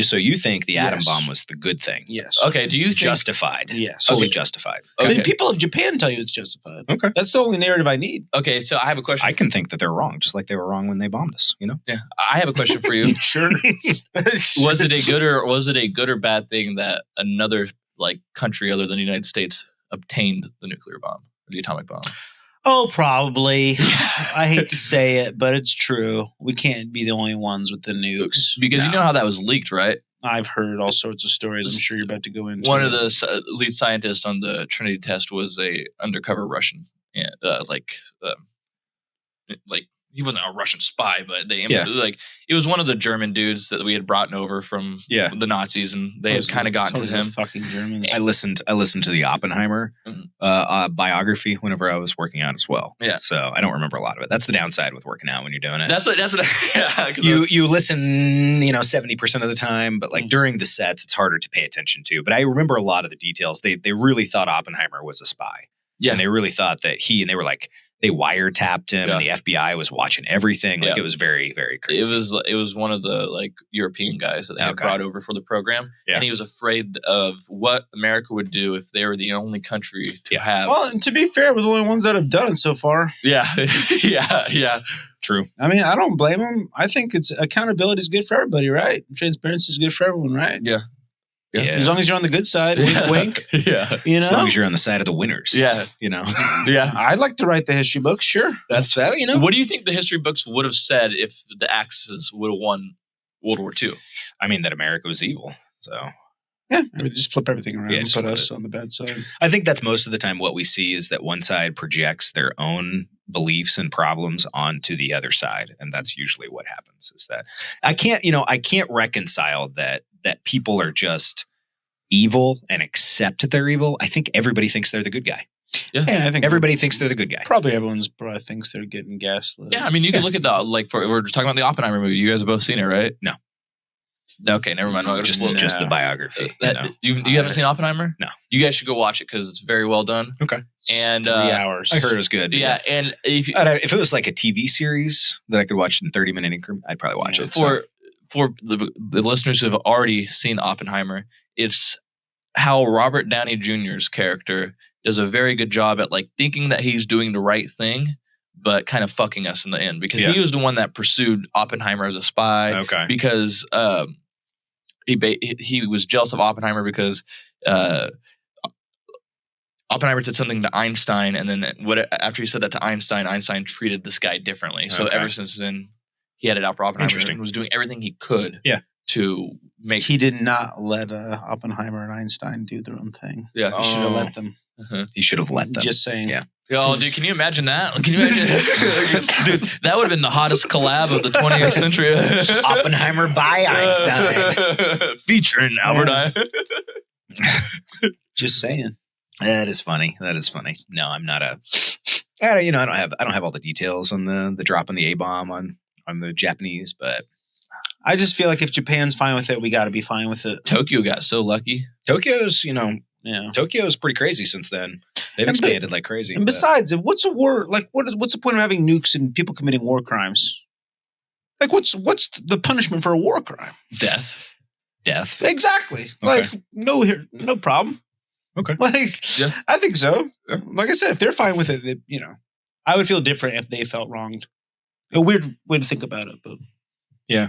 So you think the atom bomb was the good thing? Yes. Okay. Do you think justified? Yes. Fully justified. Okay. I mean, people of Japan tell you it's justified. Okay. That's the only narrative I need. Okay. So I have a question. I can think that they're wrong, just like they were wrong when they bombed us. You know. Yeah. I have a question for you. Sure. Was it a good or bad thing that another country other than the United States obtained the nuclear bomb, or the atomic bomb? Oh, probably. I hate to say it, but it's true. We can't be the only ones with the nukes. Because you know how that was leaked, right? I've heard all sorts of stories. I'm sure you're about to go into. One of the lead scientists on the Trinity test was a undercover Russian. Yeah, he wasn't a Russian spy, but it was one of the German dudes that we had brought over from the Nazis, and they had kind of gotten to him. Fucking German. I listened to the Oppenheimer biography whenever I was working out as well. Yeah, so I don't remember a lot of it. That's the downside with working out when you're doing it. That's what. Yeah, you listen, 70% of the time, but during the sets, it's harder to pay attention to. But I remember a lot of the details. They really thought Oppenheimer was a spy. Yeah, and they really thought that they were they wiretapped him, and the FBI was watching everything. It was very, very crazy. It was one of the European guys that they had brought over for the program, and he was afraid of what America would do if they were the only country to have. Well, and to be fair, we're the only ones that have done it so far. Yeah, yeah. True. I mean, I don't blame them. I think accountability is good for everybody, right? Transparency is good for everyone, right? Yeah. Yeah. As long as you're on the good side, wink, wink. Yeah. As long as you're on the side of the winners. Yeah. Yeah. I'd like to write the history books. Sure. That's fair. What do you think the history books would have said if the Axis would have won World War II? I mean, that America was evil. So. Yeah. I mean, just flip everything around and put us on the bad side. I think that's most of the time what we see is that one side projects their own beliefs and problems onto the other side. And that's usually what happens is that I can't reconcile that people are just evil and accept that they're evil. I think everybody thinks they're the good guy. Yeah, I think everybody thinks they're the good guy. Probably everyone's thinks they're getting gaslit. Yeah, I mean, you can look at we're just talking about the Oppenheimer movie. You guys have both seen it, right? No. Okay, never mind. Just the biography. You haven't seen Oppenheimer? No. You guys should go watch it because it's very well done. Okay. And 3 hours. I heard it was good. Yeah, and if it was like a TV series that I could watch in 30-minute increment, I'd probably watch it. For the listeners who have already seen Oppenheimer, it's how Robert Downey Jr.'s character does a very good job at thinking that he's doing the right thing, but kind of fucking us in the end because he was the one that pursued Oppenheimer as a spy. Okay. Because he was jealous of Oppenheimer because Oppenheimer said something to Einstein, and then after he said that to Einstein treated this guy differently. So ever since then, he had it out for Oppenheimer and was doing everything he could to make. He did not let Oppenheimer and Einstein do their own thing. Yeah. He should have let them. He should have let them. Just saying. Yeah. Oh, dude, can you imagine that? Can you imagine? Dude, that would have been the hottest collab of the 20th century. Oppenheimer by Einstein. Featuring Albert Einstein. Just saying. That is funny. No, I'm not I don't have all the details on the drop on the A-bomb on the Japanese, but I just feel like if Japan's fine with it, we got to be fine with it. Tokyo got so lucky. Tokyo's pretty crazy since then. They've expanded like crazy. And besides, what's a war? Like, what's the point of having nukes and people committing war crimes? Like, what's the punishment for a war crime? Death. Exactly. Okay. Like, no problem. Okay. Like, Yeah. I think so. Yeah. Like I said, if they're fine with it, I would feel different if they felt wronged. A weird way to think about it, but yeah.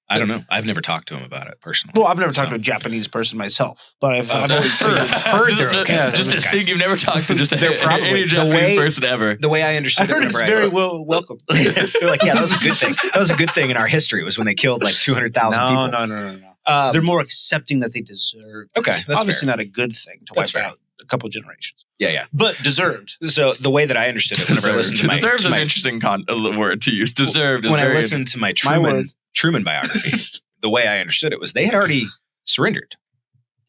I don't know. I've never talked to him about it personally. well, I've never talked to a Japanese person myself, but I've always heard they're okay. Just a thing you've never talked to They're probably any Japanese person ever. The way I I understood heard it, it's very welcome. they're like, yeah, that was a good thing. That was a good thing in our history was when they killed like 200,000 people. No. They're more accepting that they deserve. Okay, that's obviously fair. not a good thing to That's wipe fair. out a couple generations, Yeah. but deserved. So the way that I understood it, whenever I listened to Deserves an my interesting word to use. Deserved. when is I very listened to my word. Truman biography, the way I understood it was they had already surrendered.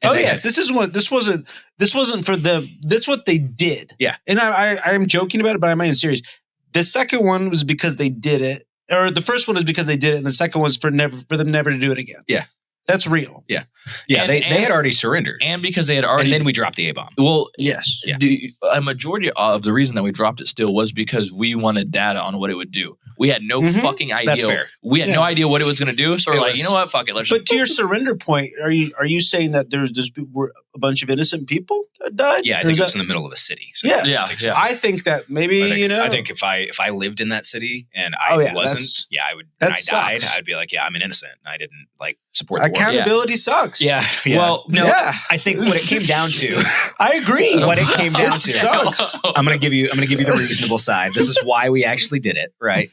And Oh they yes, this wasn't for them. That's what they did. Yeah. And I'm joking about it, but I'm being serious. The second one was because they did it, or the first one is because they did it, and the second was for them never to do it again. Yeah. That's real. Yeah, And- they had already surrendered, and because they had already. and then we dropped the A-bomb. Well, Yes. Yeah. A majority of the reason that we dropped it still was because we wanted data on what it would do. We had no Mhm. fucking idea. That's fair. We had no idea what it was going to do. So we're It like, was- you know what? Fuck it. Let's But to your surrender point, are you saying that were a bunch of innocent people that died? Yeah, I Or think is it was that- in the middle of a city. So Yeah. Yeah, I think so. yeah. I think that maybe I think if I lived in that city and I Oh, yeah, wasn't, that's- I would. And I that died. sucks. I'd be like, yeah, I'm an innocent. And I didn't like support the war. accountability sucks. Yeah. Well, no. Yeah. I think what it came down to. I agree. What it came down It to. sucks. I'm gonna give you the reasonable side. This is why we actually did it, right?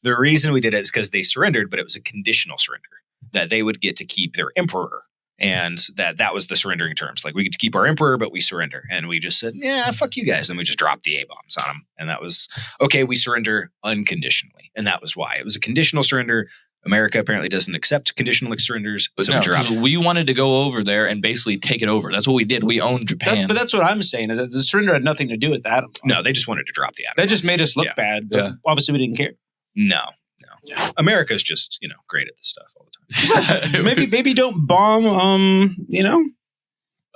The reason we did it is because they surrendered, but it was a conditional surrender that they would get to keep their emperor, and that was the surrendering terms. Like we get to keep our emperor, but we surrender, and we just said, yeah, fuck you guys, and we just dropped the A-bombs on them, and that was okay. We surrender unconditionally, and that was why it was a conditional surrender. America apparently doesn't accept conditional surrenders, But so no, we dropped. 'cause we wanted to go over there and basically take it over. That's what we did. We owned Japan. But that's what I'm saying is that the surrender had nothing to do with that. No, they just wanted to drop the atom. That just made us look Yeah. bad. But Yeah. obviously we didn't care. No. America's just great at this stuff all the time. maybe don't bomb.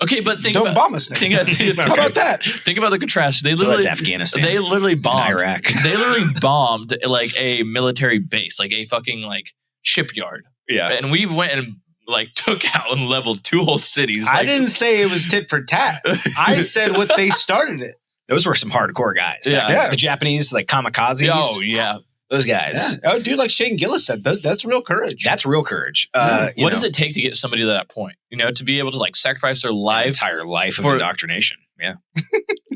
Okay, but think Don't about bomb us next think, time. think- How about that? think about the contrast. They So literally that's Afghanistan. They literally and bombed Iraq. They literally bombed like a military base, like a fucking like shipyard, Yeah. and we went and like took out and leveled two whole cities. I Like, didn't say it was tit for tat. I said what they started it. Those were some hardcore guys. Yeah. Yeah. The Japanese, like kamikazes. Oh yeah. Those guys. Yeah. Oh, dude, like Shane Gillis said, that's real courage. That's real courage. What does it take to get somebody to that point? To be able to like sacrifice their life. Entire life of for- indoctrination. Yeah.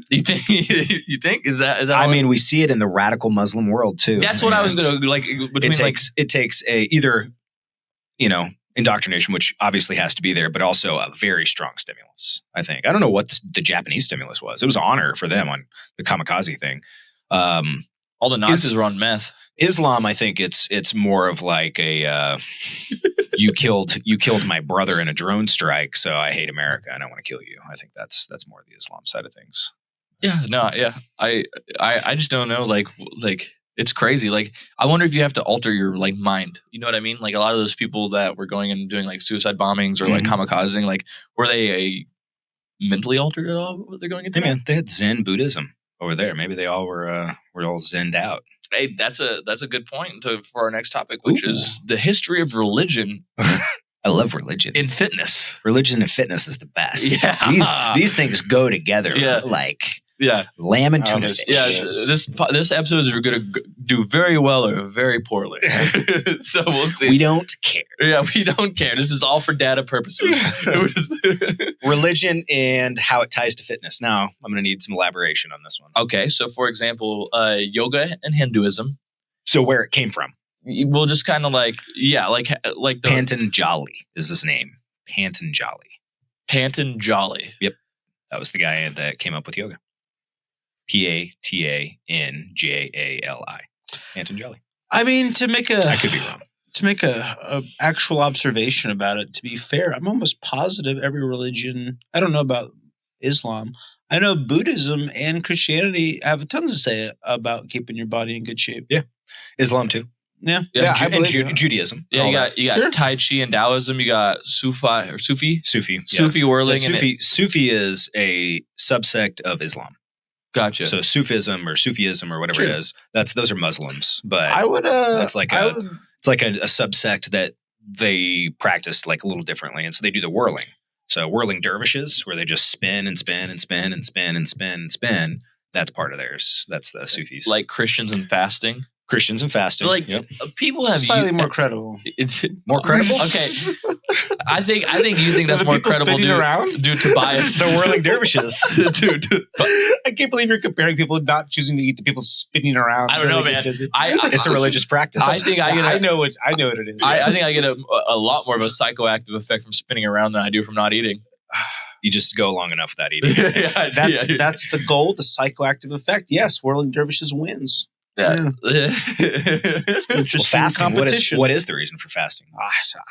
You think? You think is that? I what- mean, we see it in the radical Muslim world too. that's what I was And gonna like. Between It takes a either, indoctrination, which obviously has to be there, but also a very strong stimulus. I think. I don't know what the Japanese stimulus was. It was honor for them on the kamikaze thing. all the Nazis were on meth. Islam, I think it's more of like a you killed my brother in a drone strike, so I hate America and I want to kill you. I think that's more the Islam side of things. Yeah, no, yeah. I just don't know. Like it's crazy. Like I wonder if you have to alter your like mind. You know what I mean? Like a lot of those people that were going and doing like suicide bombings or like kamikazing, like were they mentally altered at all? What they're going into? Hey man, they had Zen Buddhism over there. Maybe they all were all Zenned out. Hey, that's a good point for our next topic, which Ooh. is the history of religion I love religion. in fitness. Religion and fitness is the best. Yeah. These things go together. Yeah. Like Yeah, lamb and tuna yes. fish. yeah. Yes. This episode is going to do very well or very poorly. So we'll see. We don't care. Yeah, we don't care. This is all for data purposes. Religion and how it ties to fitness. Now, I'm going to need some elaboration on this one. Okay, so for example, yoga and Hinduism. So where it came from. we'll just kind of like the Pantanjali is his name. Pantanjali. Pantanjali. Yep, that was the guy that came up with yoga. Pantanjali. Pantanjali. I mean, I could be wrong. To make a actual observation about it, to be fair, I'm almost positive every religion, I don't know about Islam, I know Buddhism and Christianity have tons to say about keeping your body in good shape. Yeah. Islam too. Yeah. I believe Judaism. Yeah, you got Sure. Tai Chi and Taoism. You got Sufi. Sufi whirling. Sufi is a subsect of Islam. Gotcha. So Sufism or whatever it is, those are Muslims. But I would. It's like a subsect that they practice like a little differently, and so they do the whirling. So whirling dervishes, where they just spin and spin and spin and spin and spin and spin. That's part of theirs. That's the Sufis. Like Christians and fasting. Like people have slightly more credible. It's more credible. Okay, I think you think that's more credible, dude. Tobias, the whirling dervishes, dude. I can't believe you're comparing people not choosing to eat to people spinning around. I don't know, man. It's a religious practice. I think I know what it is. I think I get a lot more of a psychoactive effect from spinning around than I do from not eating. You just go long enough without eating. That's the goal. The psychoactive effect. Yes, whirling dervishes wins. Yeah. Interesting fasting. competition. What is the reason for fasting?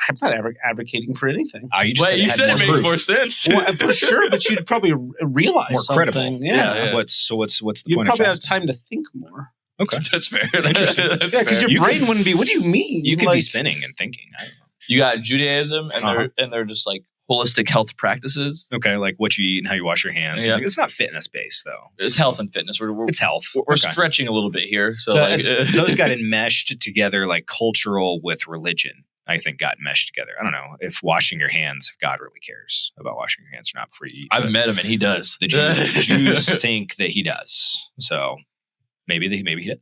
I'm not advocating for anything. You said it makes more sense. Well, for sure, but you'd probably realize more something. credible. Yeah. What's the point of You'd probably have fasting? time to think more. Okay, that's fair. Interesting. Yeah, because your brain wouldn't be. What do you mean? You could be spinning and thinking. I don't know. You got Judaism, and they're just like holistic health practices. Okay, like what you eat and how you wash your hands. Yeah. Like, it's not fitness based though. It's health and fitness. It's health. We're stretching a little bit here. So those got enmeshed together, like cultural with religion. I think got meshed together. I don't know if washing your hands, if God really cares about washing your hands or not before you eat. I've met him and he does. The Jews think that he does. So maybe he did.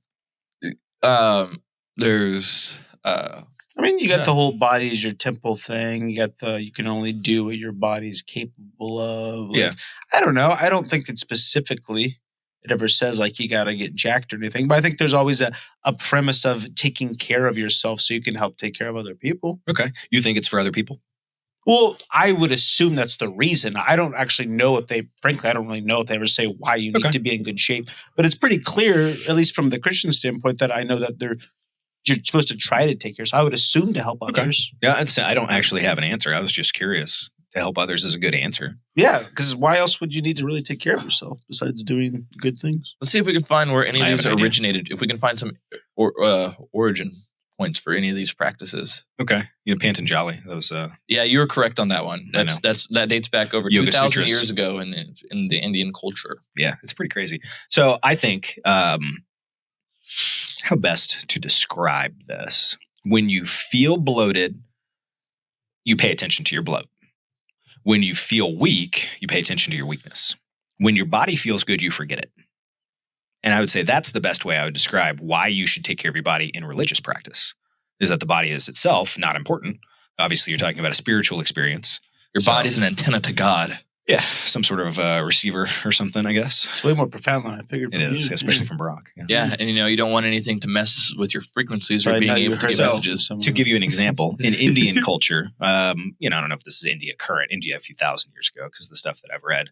There's. I mean, you got the whole body is your temple thing. You got you can only do what your body's capable of. Like, I don't know. I don't think that specifically it ever says like you got to get jacked or anything. But I think there's always a premise of taking care of yourself so you can help take care of other people. Okay. You think it's for other people? Well, I would assume that's the reason. I don't actually know if I don't really know if they ever say why you need to be in good shape. But it's pretty clear, at least from the Christian standpoint, that I know that you're supposed to try to take care. So I would assume to help others. Yeah, I don't actually have an answer. I was just curious. To help others is a good answer. Yeah, because why else would you need to really take care of yourself besides doing good things? Let's see if we can find where any of these originated. If we can find some origin points for any of these practices. Okay, Pantanjali. Those. Yeah, you were correct on that one. That dates back over 2,000 years ago in the Indian culture. Yeah, it's pretty crazy. So I think. How best to describe this? When you feel bloated, you pay attention to your bloat. When you feel weak, you pay attention to your weakness. When your body feels good, you forget it. And I would say that's the best way I would describe why you should take care of your body in religious practice, is that the body is itself not important. Obviously, you're talking about a spiritual experience. Your body's an antenna to God. Yeah, some sort of receiver or something, I guess. It's way more profound than I figured. It is, especially from Broc. Yeah, and you don't want anything to mess with your frequencies or being able to get messages. To give you an example, in Indian culture, I don't know if this is current India a few thousand years ago, because the stuff that I've read,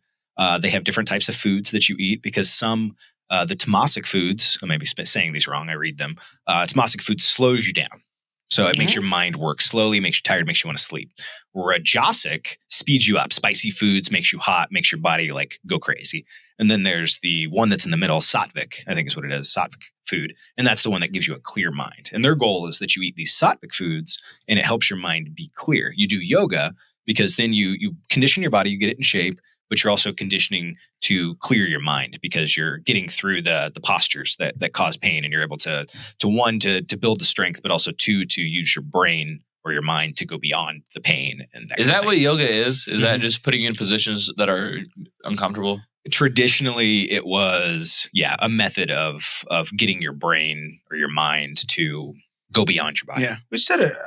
they have different types of foods that you eat because the tamasic foods, I may be saying these wrong, I read them, tamasic food slows you down. So it makes your mind work slowly, makes you tired, makes you want to sleep. Rajasic speeds you up. Spicy foods makes you hot, makes your body like go crazy. And then there's the one that's in the middle, sattvic, I think is what it is, sattvic food. And that's the one that gives you a clear mind. And their goal is that you eat these sattvic foods and it helps your mind be clear. You do yoga because then you condition your body, you get it in shape, but you're also conditioning to clear your mind because you're getting through the postures that cause pain, and you're able to build the strength, but also to use your brain or your mind to go beyond the pain. And is that what yoga is? Is that just putting you in positions that are uncomfortable? Traditionally, it was a method of getting your brain or your mind to go beyond your body. Yeah, we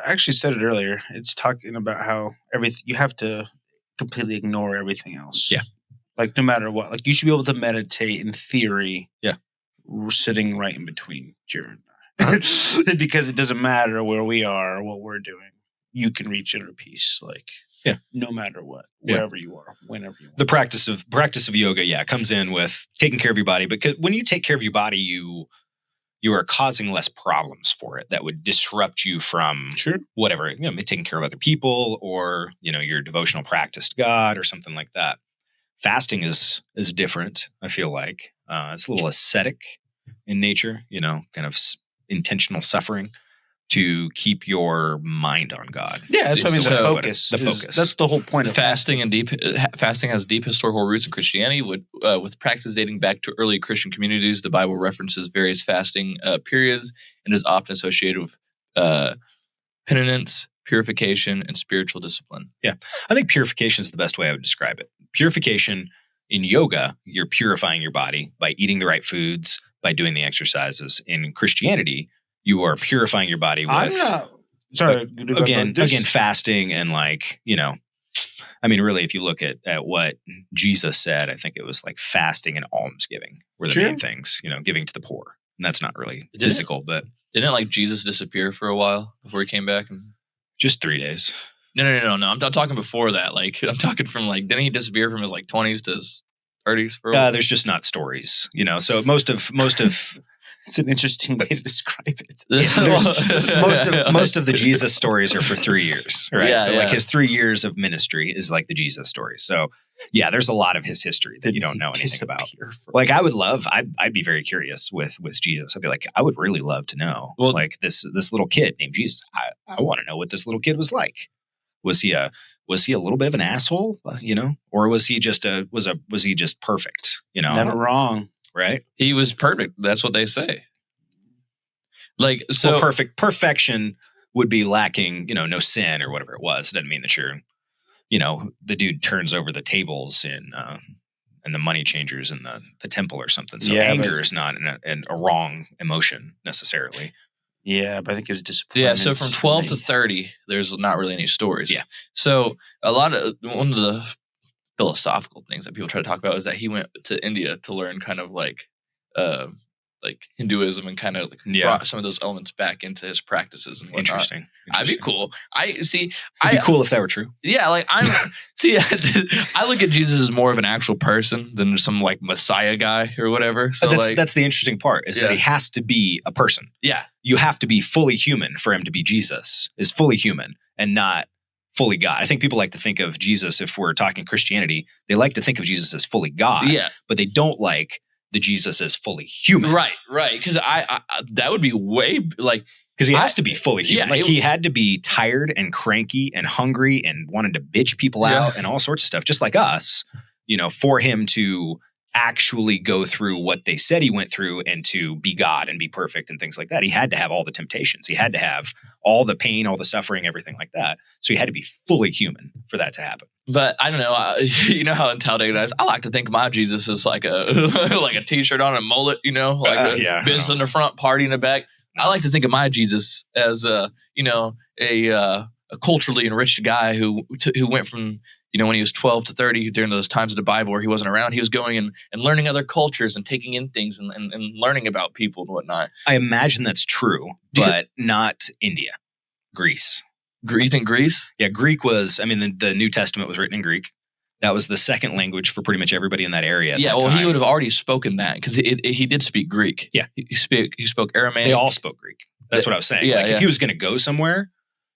actually said it earlier. It's talking about how you have to completely ignore everything else. Yeah. Like no matter what. Like you should be able to meditate in theory. Yeah. Sitting right in between Jared and because it doesn't matter where we are or what we're doing. You can reach inner peace, like no matter what, wherever you are, whenever you want. The practice of yoga, comes in with taking care of your body. Because when you take care of your body, you are causing less problems for it that would disrupt you from whatever, taking care of other people or, your devotional practice to God or something like that. Fasting is different, I feel like. It's a little ascetic in nature, kind of intentional suffering to keep your mind on God. Yeah, that's what I mean. The focus. That's the whole point of fasting. Fasting has deep historical roots in Christianity, with practices dating back to early Christian communities. The Bible references various fasting periods and is often associated with penitence, purification, and spiritual discipline. Yeah, I think purification is the best way I would describe it. Purification in yoga, you're purifying your body by eating the right foods, by doing the exercises. In Christianity, you are purifying your body with again fasting and really, if you look at what Jesus said, I think it was like fasting and almsgiving were the main things, giving to the poor. And that's not really physical, but didn't Jesus disappear for a while before he came back? Just 3 days. No. I'm not talking before that. I'm talking from didn't he disappear from his 20s to his 30s for a while? There's just not stories, so most of it's an interesting way to describe it. Most of the Jesus stories are for 3 years, right? His 3 years of ministry is like the Jesus story. So there's a lot of his history that you don't know anything about. I'd be very curious with Jesus. I'd be like, I would really love to know, this little kid named Jesus. I want to know what this little kid was like. Was he a little bit of an asshole, or was he just perfect, Never wrong. Right? He was perfect. That's what they say. Perfection would be lacking, no sin or whatever it was. It doesn't mean that you're, the dude turns over the tables in the money changers in the temple or something. So anger is not a wrong emotion necessarily. Yeah, but I think it was disappointment. Yeah, so from 12 to 30, there's not really any stories. Yeah. So one of the philosophical things that people try to talk about is that he went to India to learn kind of like Hinduism and kind of brought some of those elements back into his practices and whatnot. Interesting. That'd be cool. It'd be cool if that were true. Yeah, I look at Jesus as more of an actual person than some Messiah guy or whatever. So that's the interesting part is that he has to be a person. Yeah. You have to be fully human for him to be Jesus, is fully human and not fully God. I think people like to think of Jesus, if we're talking Christianity, they like to think of Jesus as fully God, but they don't like the Jesus as fully human. Right. Because I that would be way because he has to be fully human. He had to be tired and cranky and hungry and wanted to bitch people out and all sorts of stuff, just like us, for him to actually go through what they said he went through and to be God and be perfect and things like that. He had to have all the temptations. He had to have all the pain, all the suffering, everything like that. So he had to be fully human for that to happen. But I don't know. You know how intelligent I is. I like to think of my Jesus as like a t-shirt on, a mullet, business in the front, party in the back. I like to think of my Jesus as a culturally enriched guy who went from when he was 12 to 30 during those times of the Bible where he wasn't around, he was going and learning other cultures and taking in things and learning about people and whatnot. I imagine that's true, but not India, Greece. You think Greece? Yeah, Greek was, the New Testament was written in Greek. That was the second language for pretty much everybody in that area. Yeah, well, he would have already spoken that because he did speak Greek. Yeah. He spoke Aramaic. They all spoke Greek. That's what I was saying. Yeah, if he was going to go somewhere,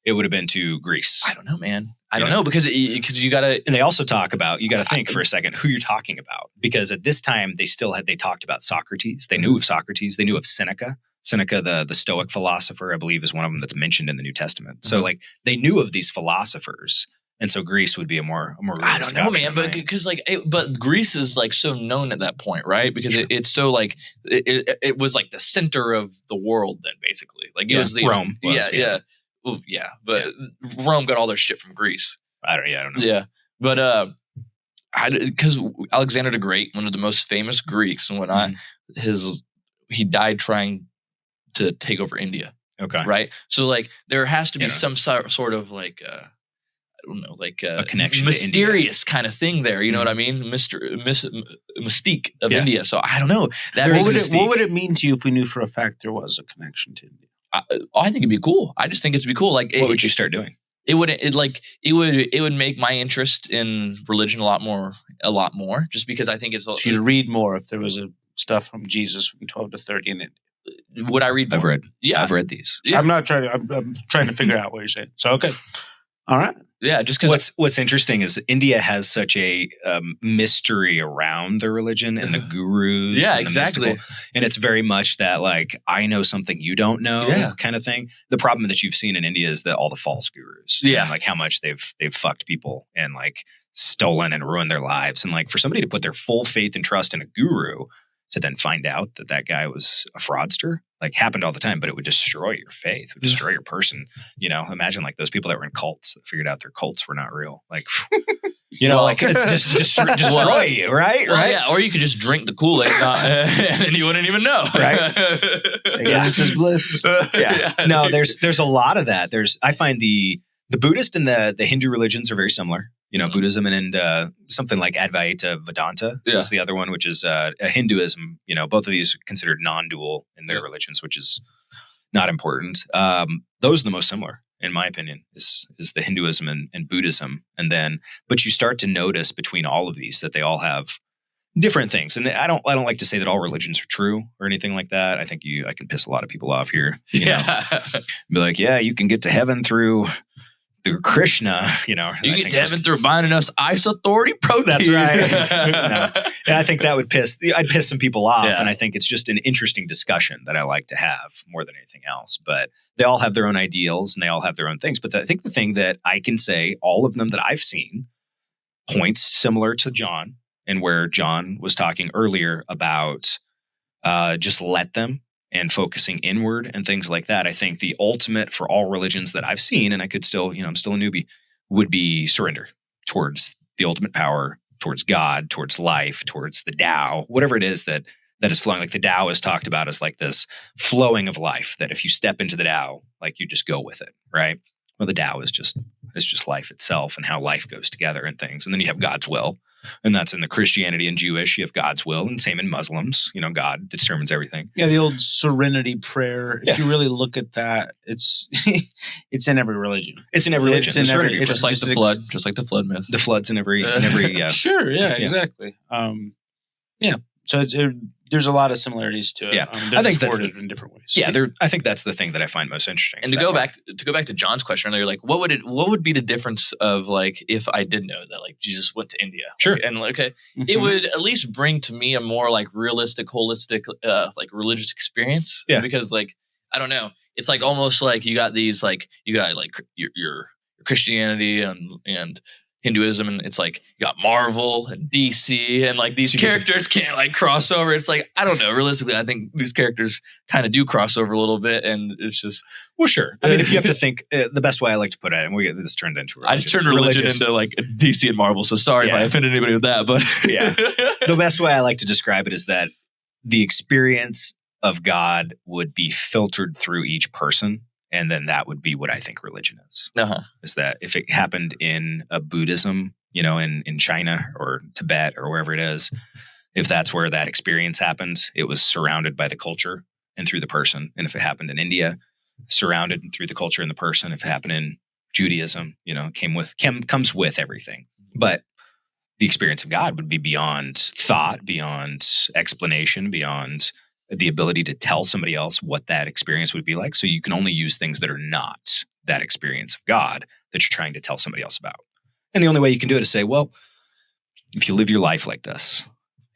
it would have been to Greece. I don't know, man. I don't know because you got to. And they also talk about, you got to think for a second who you're talking about, because at this time they talked about Socrates. They knew of Socrates. They knew of Seneca. Seneca, the Stoic philosopher, I believe, is one of them that's mentioned in the New Testament. Mm-hmm. So they knew of these philosophers. And so Greece would be a more I don't know, man, but because but Greece is so known at that point, right? Because it's so it was the center of the world then, basically. It was the Rome. Well, yeah, but Rome got all their shit from Greece. I don't know. Yeah, but because Alexander the Great, one of the most famous Greeks and whatnot, he died trying to take over India. Okay, right. So there has to be some sort of don't know, like a connection, mysterious kind of thing there. You know what I mean? Mystique of India. So I don't know. What would it mean to you if we knew for a fact there was a connection to India? I think it'd be cool. I just think it'd be cool. Like, what would you start doing? It would make my interest in religion a lot more. Just because I think it's. So you'd read more if there was stuff from Jesus from 12 to 30 in it. Would I read more? I've read these. Yeah. I'm trying to figure out what you're saying. So, okay. All right. Yeah. Just because what's interesting is India has such a mystery around the religion and the gurus. Yeah, and exactly. And it's very much that like, I know something you don't know kind of thing. The problem that you've seen in India is that all the false gurus. Yeah. And like how much they've fucked people and like stolen and ruined their lives. And like for somebody to put their full faith and trust in a guru to then find out that guy was a fraudster, like happened all the time, but it would destroy your faith, it would destroy your person. You know, imagine like those people that were in cults that figured out their cults were not real. Like, you know, like it's just destroy you, right? Well, right. Yeah. Or you could just drink the Kool-Aid and you wouldn't even know. Right. It's just bliss. Yeah. No, there's a lot of that. I find the Buddhist and the Hindu religions are very similar. You know, Buddhism and something like Advaita Vedanta is the other one, which is a Hinduism. You know, both of these are considered non-dual in their religions, which is not important. Those are the most similar, in my opinion, is the Hinduism and Buddhism. And then, but you start to notice between all of these that they all have different things. And I don't like to say that all religions are true or anything like that. I think I can piss a lot of people off here. You know, be like, yeah, you can get to heaven through Krishna, you know. You get to heaven through buying enough Ice Authority protein. That's right. No. Yeah, I think I'd piss some people off. And I think it's just an interesting discussion that I like to have more than anything else. But they all have their own ideals and they all have their own things. But I think the thing that I can say, all of them that I've seen, points similar to John, and where John was talking earlier about just let them, and focusing inward and things like that. I think the ultimate for all religions that I've seen, and I could still, I'm still a newbie, would be surrender towards the ultimate power, towards God, towards life, towards the Tao, whatever it is that is flowing. Like the Tao is talked about as like this flowing of life, that if you step into the Tao, like you just go with it, right? Well, the Tao is just life itself and how life goes together and things. And then you have God's will. And that's in the Christianity and Jewish, you have God's will, and same in Muslims, God determines everything. Yeah. The old serenity prayer. If you really look at that, it's in every religion. It's in every religion. It's just like the flood, just like the flood myth. The flood's in every, yeah. Sure. Yeah, exactly. Yeah. So there's a lot of similarities to it. Yeah, I think that's in different ways. Yeah, I think that's the thing that I find most interesting. And to go back to John's question earlier, like what would be the difference of like if I did know that like Jesus went to India? Sure. Like, and it would at least bring to me a more like realistic, holistic, like religious experience. Yeah. Because like I don't know, it's like almost like you got your Christianity and Hinduism, and it's like you got Marvel and DC, and like these characters can't like cross over. It's like, I don't know. Realistically, I think these characters kind of do cross over a little bit, and it's just sure. I mean, if you have to think, the best way I like to put it, and we get this turned into I just turned religion into like DC and Marvel. So sorry if I offended anybody with that, but the best way I like to describe it is that the experience of God would be filtered through each person. And then that would be what I think religion is. Is that if it happened in a Buddhism, in China or Tibet or wherever it is, if that's where that experience happens, it was surrounded by the culture and through the person. And if it happened in India, surrounded through the culture and the person. If it happened in Judaism, comes with everything. But the experience of God would be beyond thought, beyond explanation, beyond the ability to tell somebody else what that experience would be like. So you can only use things that are not that experience of God that you're trying to tell somebody else about. And the only way you can do it is say, well, if you live your life like this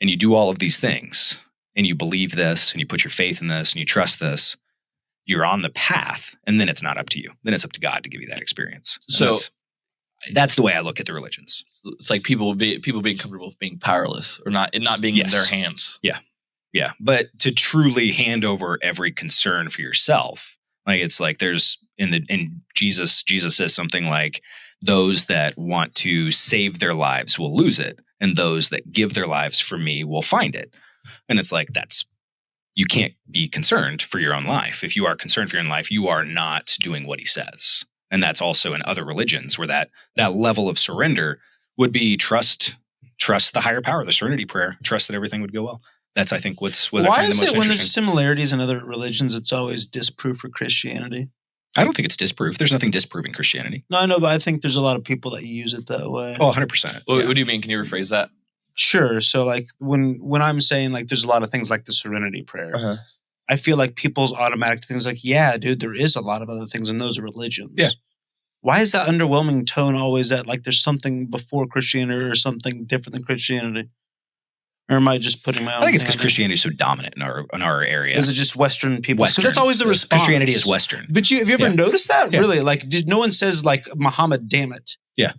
and you do all of these things and you believe this and you put your faith in this and you trust this, you're on the path, and then it's not up to you. Then it's up to God to give you that experience. And so that's the way I look at the religions. It's like people being comfortable with being powerless or not being in their hands. Yeah. Yeah. But to truly hand over every concern for yourself, like it's like there's in Jesus says something like, those that want to save their lives will lose it, and those that give their lives for me will find it. And it's like, you can't be concerned for your own life. If you are concerned for your own life, you are not doing what he says. And that's also in other religions where that level of surrender would be trust the higher power, the serenity prayer, trust that everything would go well. That's, I think, what I Why find the is most it when interesting. there's similarities in other religions, it's always disproof for Christianity? I don't think it's disproof. There's nothing disproving Christianity. No, I know, but I think there's a lot of people that use it that way. Oh, 100%. What do you mean? Can you rephrase that? Sure. So like when I'm saying like there's a lot of things like the serenity prayer, I feel like people's automatic things like, yeah, dude, there is a lot of other things in those religions. Yeah. Why is that underwhelming tone always that like there's something before Christianity or something different than Christianity? Or am I just putting my own? I think it's because Christianity is so dominant in our area. Is it just Western people? Because Western. that's always the response. Christianity is Western. But have you ever noticed that? Yeah. Really? Like no one says like Muhammad, damn it. Yeah.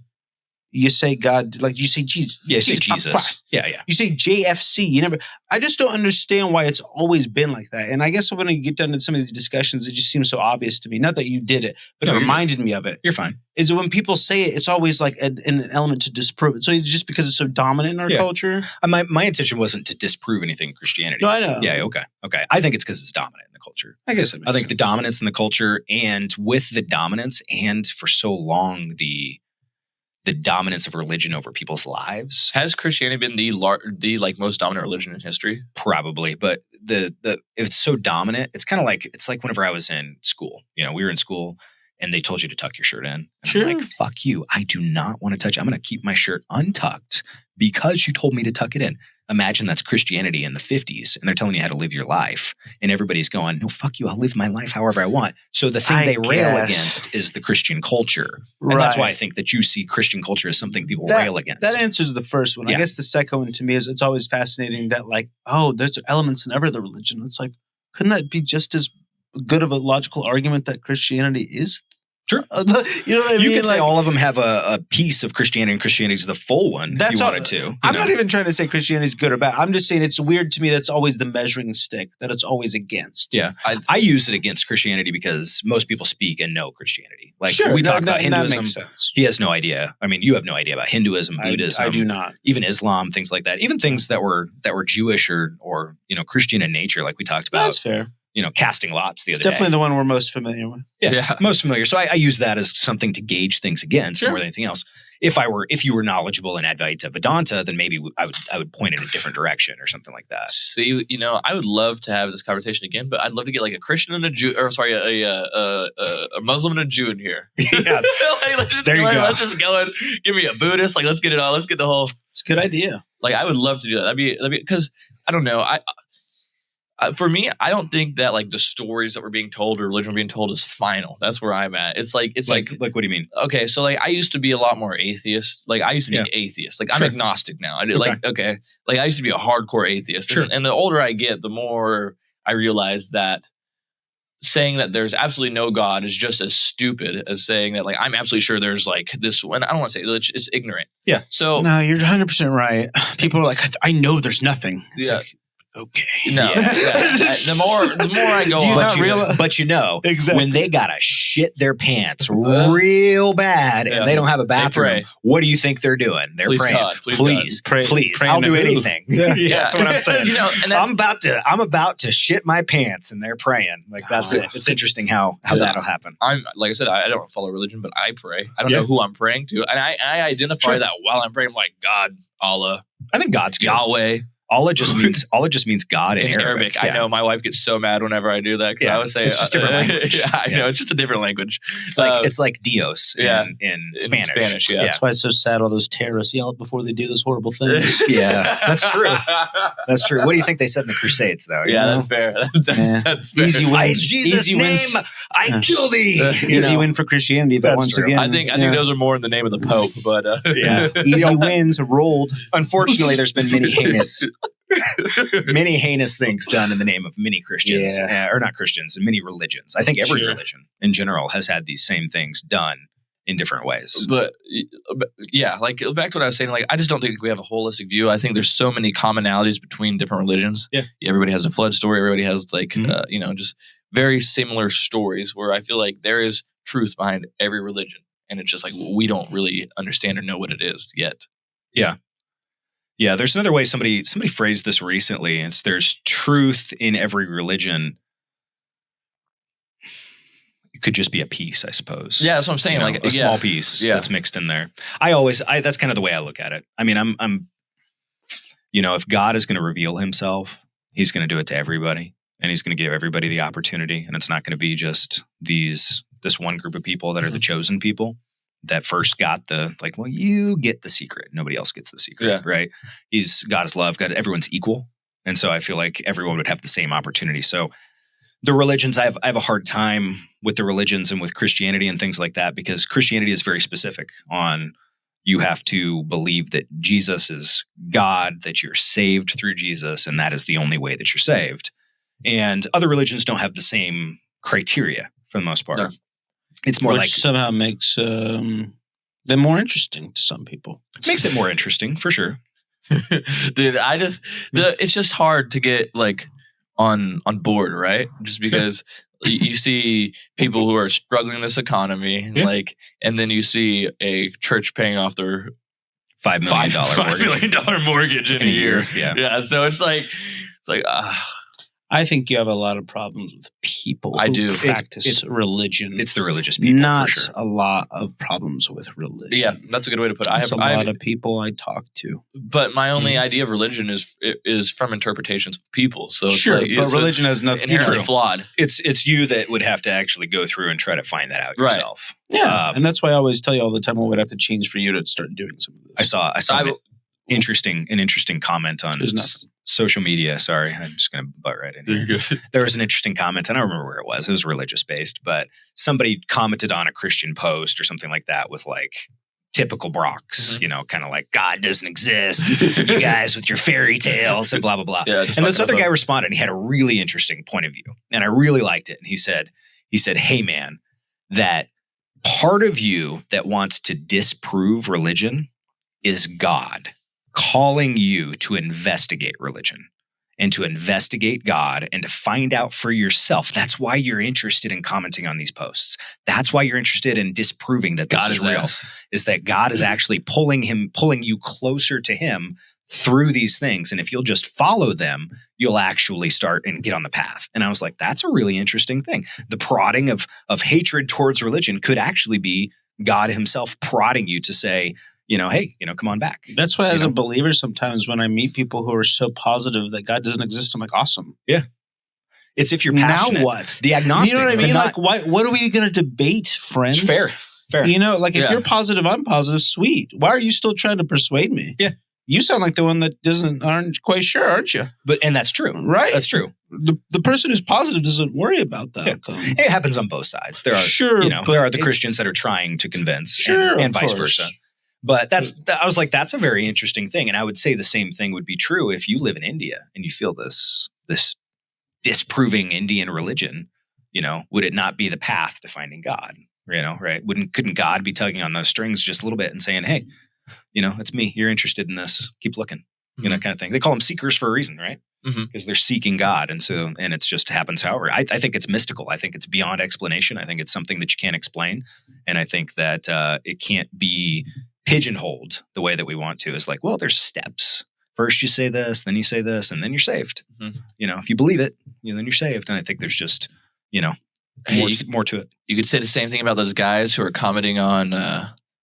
You say God, like you say Jesus. Yeah, you say Jesus. Yeah. You say JFC. You never. I just don't understand why it's always been like that. And I guess when I get down to some of these discussions, it just seems so obvious to me. Not that you did it, but it reminded me of it. You're fine. Is when people say it, it's always like an element to disprove it. So it's just because it's so dominant in our culture. My intention wasn't to disprove anything in Christianity. No, I know. Yeah. Okay. I think it's because it's dominant in the culture. I guess I think the dominance in the culture, and with the dominance, and for so long the dominance of religion over people's lives. Has Christianity been the like most dominant religion in history? Probably, but if it's so dominant, it's kind of like whenever I was in school. You know, we were in school and they told you to tuck your shirt in. And sure. I'm like, fuck you. I do not want to touch it. I'm going to keep my shirt untucked because you told me to tuck it in. Imagine that's Christianity in the 50s and they're telling you how to live your life. And everybody's going, no, fuck you. I'll live my life however I want. So the thing they rail against is the Christian culture. And that's why I think that you see Christian culture as something people rail against. That answers the first one. Yeah. I guess the second one to me is it's always fascinating that like, oh, there's elements in every other religion. It's like, couldn't that be just as good of a logical argument that Christianity is? Sure. You know what I mean? You could say all of them have a piece of Christianity, and Christianity is the full one if you wanted to. I'm not even trying to say Christianity is good or bad. I'm just saying it's weird to me that's always the measuring stick, that it's always against. Yeah. I use it against Christianity because most people speak and know Christianity. Like sure, we talk about Hinduism. That makes sense. He has no idea. I mean, you have no idea about Hinduism, Buddhism. I do not. Even Islam, things like that. Even things that were Jewish or Christian in nature, like we talked about. That's fair. Casting lots the other day. Definitely the one we're most familiar with. Yeah, most familiar. So I use that as something to gauge things against more than anything else. If you were knowledgeable in Advaita Vedanta, then maybe I would point in a different direction or something like that. See, I would love to have this conversation again, but I'd love to get like a Christian and a Jew, or sorry, a Muslim and a Jew in here. Yeah, let's just go and give me a Buddhist. Like, let's get it all. Let's get the whole. It's a good idea. Like, I would love to do that. That'd be because I don't know. For me, I don't think that like the stories that we're being told or religion we're being told is final. That's where I'm at. It's like what do you mean? Okay, so like I used to be a lot more atheist. Like I used to be an atheist. Like I'm agnostic now. I used to be a hardcore atheist. Sure. And the older I get, the more I realize that saying that there's absolutely no God is just as stupid as saying that like I'm absolutely sure there's like this one. I don't want to say it's ignorant. Yeah. So no, you're 100% right. People are like, I know there's nothing. It's like, okay. No. The more I go on, but exactly. When they gotta shit their pants real bad and they don't have a bathroom, what do you think they're doing? They're praying. God, please, pray I'll do anything. Yeah. That's what I'm saying. And I'm about to shit my pants, and they're praying. Like that's it. It's interesting how that'll happen. I'm like I said, I don't follow religion, but I pray. I don't know who I'm praying to, and I identify that while I'm praying. I'm like God, Allah. I think God's good. Yahweh. Allah just means God in Arabic. Yeah. I know my wife gets so mad whenever I do that because I would say it's just different language. I know it's just a different language. It's like Dios in Spanish. Yeah. That's why it's so sad all those terrorists yell before they do those horrible things. Yeah, that's true. That's true. What do you think they said in the Crusades, though? That's fair. That's fair. Easy wins. In Jesus' name, I kill thee. Easy win for Christianity, but once again, I think those are more in the name of the Pope. But easy wins rolled. Unfortunately, there's been many heinous things done in the name of many Christians, or not Christians, and many religions. I think every religion in general has had these same things done in different ways. But yeah, like back to what I was saying, like I just don't think we have a holistic view. I think there's so many commonalities between different religions. Yeah, everybody has a flood story. Everybody has like just very similar stories where I feel like there is truth behind every religion, and it's just like we don't really understand or know what it is yet. Yeah. Yeah, there's another way somebody phrased this recently. It's there's truth in every religion. it could just be a piece, I suppose. Yeah, that's what I'm saying. Like a small piece that's mixed in there. That's kind of the way I look at it. I mean, I'm if God is going to reveal himself, he's going to do it to everybody, and he's going to give everybody the opportunity. And it's not going to be just this one group of people that are the chosen people that first got you get the secret. Nobody else gets the secret, right? God is love. Everyone's equal. And so I feel like everyone would have the same opportunity. So the religions, I have a hard time with the religions and with Christianity and things like that, because Christianity is very specific on you have to believe that Jesus is God, that you're saved through Jesus, and that is the only way that you're saved. And other religions don't have the same criteria for the most part. No. It's more Which somehow makes them more interesting to some people. Makes it more interesting, for sure. Dude, it's just hard to get on board, right? Just because you see people who are struggling in this economy, and then you see a church paying off their $5 million mortgage in a year. Yeah. So it's like, I think you have a lot of problems with people who practice religion. It's the religious people, not for sure. a lot of problems with religion. Yeah, that's a good way to put it. I have a lot of people I talk to. But my only idea of religion is from interpretations of people. So sure, but religion has nothing inherently flawed. It's you that would have to actually go through and try to find that out yourself. Yeah, and that's why I always tell you all the time what would have to change for you to start doing some of this. I saw an interesting comment on social media. Sorry, I'm just going to butt right in here. There was an interesting comment. I don't remember where it was. It was religious based, but somebody commented on a Christian post or something like that with typical Brocs, kind of like God doesn't exist. You guys with your fairy tales and blah, blah, blah. Yeah, and this other guy responded and he had a really interesting point of view. And I really liked it. And he said, hey man, that part of you that wants to disprove religion is God calling you to investigate religion and to investigate God and to find out for yourself. That's why you're interested in commenting on these posts. That's why you're interested in disproving that this is real. Is that God is actually pulling you closer to him through these things. And if you'll just follow them, you'll actually start and get on the path. And I was like, that's a really interesting thing. The prodding of hatred towards religion could actually be God himself prodding you to say, hey, come on back. That's why as a believer, sometimes when I meet people who are so positive that God doesn't exist, I'm like, awesome. Yeah. It's if you're passionate. Now what? The agnostic. You know what I mean? What are we going to debate, friend? Fair. If you're positive, I'm positive, sweet. Why are you still trying to persuade me? Yeah. You sound like the one that aren't quite sure, aren't you? And that's true. Right. That's true. The person who's positive doesn't worry about that outcome. It happens on both sides. There are, there are the Christians that are trying to convince and vice versa. But I was like, that's a very interesting thing. And I would say the same thing would be true if you live in India and you feel this disproving Indian religion, would it not be the path to finding God? Right? Couldn't God be tugging on those strings just a little bit and saying, hey, it's me. You're interested in this. Keep looking, kind of thing. They call them seekers for a reason, right? Because they're seeking God. And it's just happens however. I think it's mystical. I think it's beyond explanation. I think it's something that you can't explain. And I think that it can't be pigeonholed the way that we want to. Is like, well, there's steps. First you say this, then you say this, and then you're saved. If you believe it, then you're saved. And I think there's just, more to it. You could say the same thing about those guys who are commenting on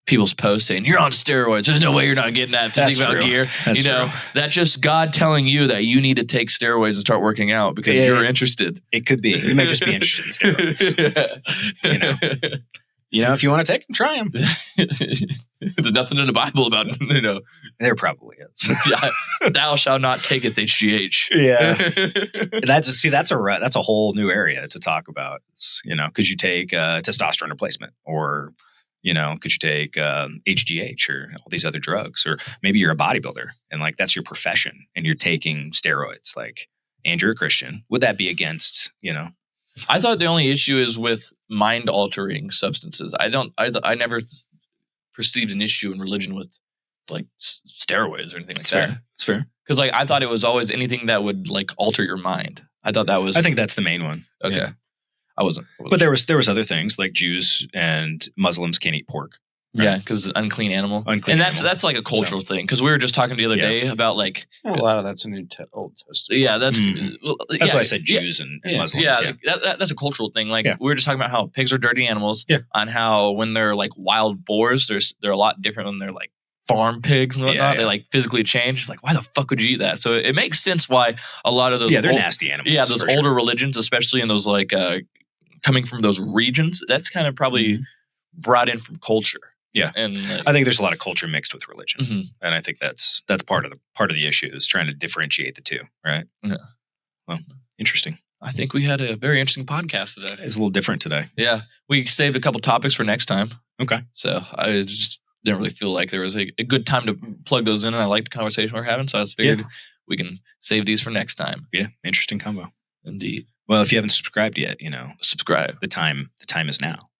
people's posts saying, you're on steroids. There's no way you're not getting that physique about gear. That's true. That's just God telling you that you need to take steroids and start working out because you're interested. It could be. You may just be interested in steroids. If you want to take them, try them. There's nothing in the Bible about, There probably is. Thou shalt not taketh HGH. Yeah. That's a whole new area to talk about. Could you take testosterone replacement or, could you take HGH or all these other drugs? Or maybe you're a bodybuilder and that's your profession and you're taking steroids and you're a Christian. Would that be against, I thought the only issue is with mind-altering substances. I never perceived an issue in religion with steroids or anything like that. It's fair. Because I thought it was always anything that would alter your mind. I thought that was. I think that's the main one. Okay, yeah. I wasn't but there was other things like Jews and Muslims can't eat pork. Right? Yeah, because unclean animal. Unclean and animal. that's like a cultural thing. Because we were just talking the other day about like a lot of that's in Old Testament. yeah, that's That's why I said Jews and Muslims. Yeah, that's a cultural thing. Like we were just talking about how pigs are dirty animals. Yeah. On how when they're like wild boars, they're a lot different when they're like farm pigs and whatnot. They like physically change. It's like, why the fuck would you eat that? So it makes sense why a lot of those they're nasty animals. Yeah, those older religions, especially in those like coming from those regions, that's kind of probably brought in from culture. Yeah, and I think there's a lot of culture mixed with religion, and I think that's part of the issue is trying to differentiate the two, right? Yeah. Well, interesting. I think we had a very interesting podcast today. It's a little different today. Yeah, we saved a couple topics for next time. Okay. So I just didn't really feel like there was a good time to plug those in, and I liked the conversation we're having, so I just figured we can save these for next time. Yeah, interesting combo. Indeed. Well, if you haven't subscribed yet, subscribe. The time is now.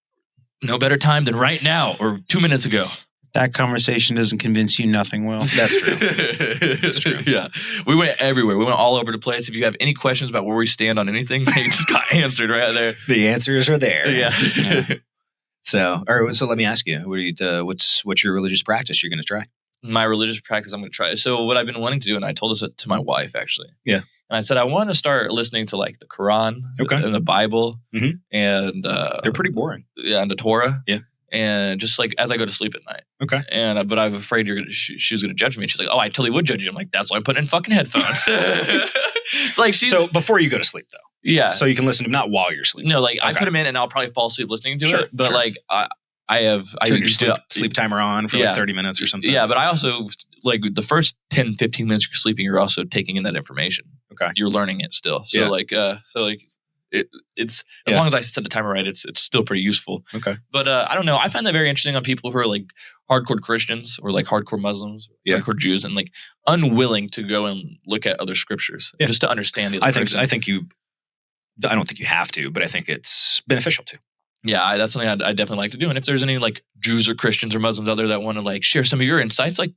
No better time than right now or 2 minutes ago. That conversation doesn't convince you, nothing will. That's true. That's true. Yeah. We went everywhere. We went all over the place. If you have any questions about where we stand on anything, they just got answered right there. The answers are there. Yeah. So let me ask you, what's your religious practice you're going to try? My religious practice I'm going to try. So what I've been wanting to do, and I told this to my wife actually. Yeah. And I said, I want to start listening to like the Quran and the Bible and they're pretty boring. Yeah. And the Torah. Yeah. And just like as I go to sleep at night. Okay. And but I'm afraid she was going to judge me. She's like, oh, I totally would judge you. I'm like, that's why I'm putting in fucking headphones. So before you go to sleep though. Yeah. So you can listen to them not while you're sleeping. No, like I put them in and I'll probably fall asleep listening to it. But like I turn your sleep timer on for like 30 minutes or something. Yeah, but I also like the first 10, 15 minutes you're sleeping, you're also taking in that information. Okay. You're learning it still. So it's as long as I set the timer right, it's still pretty useful. Okay. But I don't know. I find that very interesting on people who are like hardcore Christians or like hardcore Muslims, hardcore Jews, and like unwilling to go and look at other scriptures just to understand the other person. I don't think you have to, but I think it's beneficial to. Yeah, that's something I definitely like to do. And if there's any like Jews or Christians or Muslims out there that want to like share some of your insights, like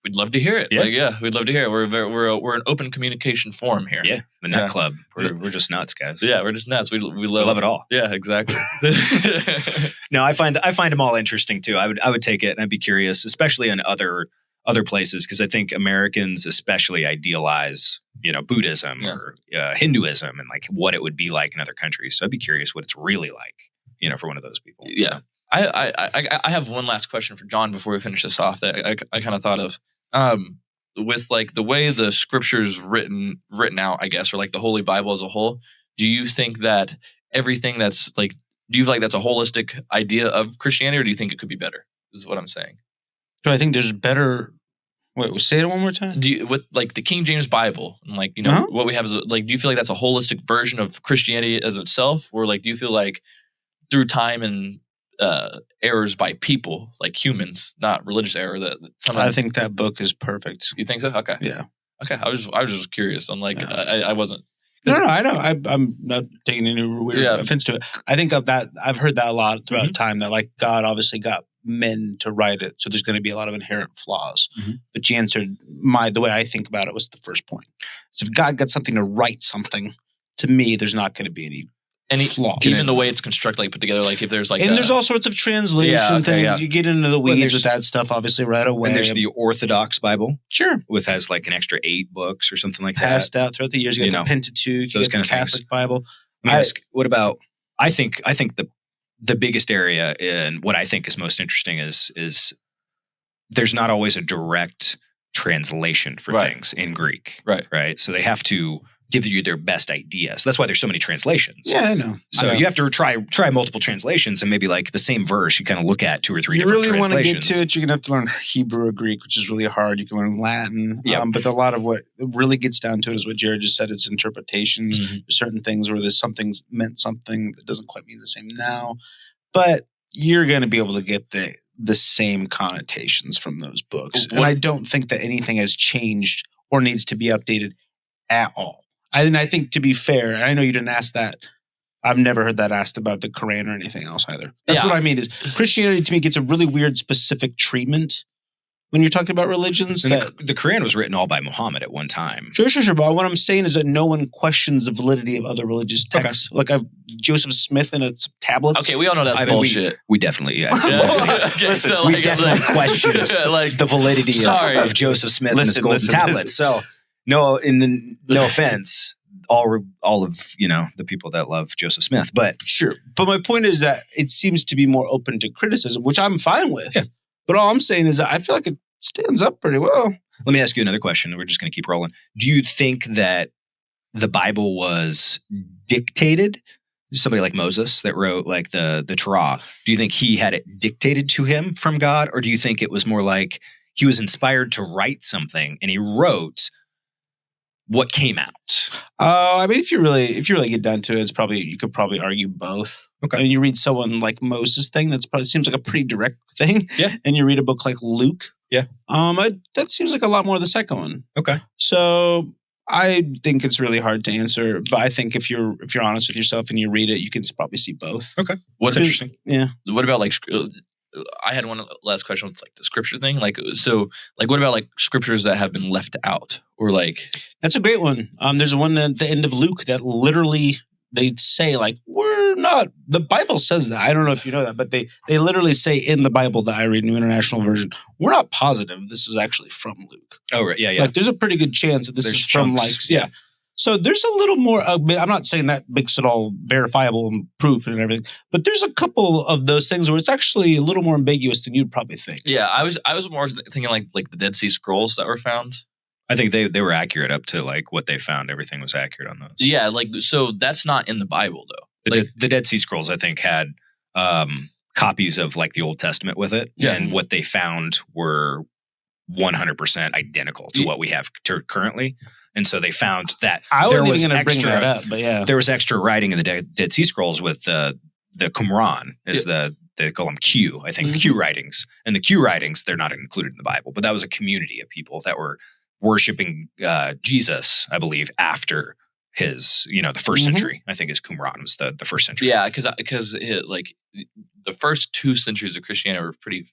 we'd love to hear it. Yeah. We'd love to hear it. We're an open communication forum here. Yeah, the Nut Club. We're just nuts, guys. Yeah, we're just nuts. We love it all. Yeah, exactly. No, I find them all interesting too. I would take it and I'd be curious, especially in other places, because I think Americans especially idealize Buddhism or Hinduism and like what it would be like in other countries. So I'd be curious what it's really like. For one of those people. Yeah. So. I have one last question for John before we finish this off that I kind of thought of. With like the way the scripture's written out, I guess, or like the Holy Bible as a whole, do you think that everything that's like, do you feel like that's a holistic idea of Christianity, or do you think it could be better? Is what I'm saying. So I think there's better. Wait, say it one more time. Do you, with like the King James Bible and like, what we have is like, do you feel like that's a holistic version of Christianity as itself? Or like, do you feel like through time and errors by people, like humans, not religious error. I think that book is perfect. You think so? Okay. Yeah. Okay. I was just curious. I'm like, I wasn't. No, I know. I'm not taking any weird offense to it. I think of that. I've heard that a lot throughout time. That like God obviously got men to write it, so there's going to be a lot of inherent flaws. But you answered the way I think about it was the first point. So if God got something to write something, to me, there's not going to be any flaws. Even the way it's constructed, like put together, like if there's like there's all sorts of translation things. Yeah. You get into the weeds with that stuff, obviously, right away. And there's the Orthodox Bible, sure, has like an extra 8 books or something like passed out throughout the years. You got the Pentateuch, those kind of Catholic things. Bible. What about? I think the biggest area and what I think is most interesting is there's not always a direct translation for things in Greek, right? So they have to give you their best idea. So that's why there's so many translations. Yeah, I know. So you have to try multiple translations, and maybe like the same verse, you kind of look at 2 or 3 different translations. You really want to get to it, you're going to have to learn Hebrew or Greek, which is really hard. You can learn Latin. But a lot of what really gets down to it is what Jared just said. It's interpretations. There's certain things where there's something's meant something that doesn't quite mean the same now. But you're going to be able to get the same connotations from those books. And I don't think that anything has changed or needs to be updated at all. I think, to be fair, I know you didn't ask that. I've never heard that asked about the Quran or anything else either. That's what I mean is Christianity to me gets a really weird specific treatment when you're talking about religions. And That the Quran was written all by Muhammad at one time. Sure. But what I'm saying is that no one questions the validity of other religious texts. Like Joseph Smith and its tablets. Okay, we all know that's bullshit. We definitely, yeah. Okay, Listen, so, we like, definitely question the validity of Joseph Smith and his golden tablets. So, no offense, all of the people that love Joseph Smith, but sure. But my point is that it seems to be more open to criticism, which I'm fine with. Yeah. But all I'm saying is that I feel like it stands up pretty well. Let me ask you another question. We're just going to keep rolling. Do you think that the Bible was dictated? Somebody like Moses that wrote like the Torah, do you think he had it dictated to him from God? Or do you think it was more like he was inspired to write something and he wrote what came out? I mean, if you really get down to it, you could probably argue both. Okay. I mean, you read someone like Moses' thing, that's probably seems like a pretty direct thing. Yeah. And you read a book like Luke. Yeah. That seems like a lot more the second one. Okay. So I think it's really hard to answer, but I think if you're honest with yourself and you read it, you can probably see both. Okay. What's interesting? Yeah. What about like? I had one last question with like the scripture thing. Like, so, like, what about like scriptures that have been left out, or like? That's a great one. There's one at the end of Luke that literally they'd say like, we're not. The Bible says that. I don't know if you know that, but they literally say in the Bible that I read New International Version, we're not positive this is actually from Luke. Oh, right. Yeah. Like, there's a pretty good chance that this is from chunks. yeah. So there's a little more. I'm not saying that makes it all verifiable and proof and everything, but there's a couple of those things where it's actually a little more ambiguous than you'd probably think. Yeah, I was more thinking like the Dead Sea Scrolls that were found. I think they were accurate up to like what they found. Everything was accurate on those. Yeah, like so that's not in the Bible though. The Dead Sea Scrolls, I think, had copies of like the Old Testament with it, and what they found were 100% identical to what we have currently. And so they found that there was going to bring that up, but yeah, there was extra writing in the Dead Sea Scrolls with the Qumran is they call them Q, I think, Q writings. And the Q writings, they're not included in the Bible, but that was a community of people that were worshiping Jesus, I believe, after his, the first century. I think his Qumran was the first century. Yeah, because like the first 2 centuries of Christianity were pretty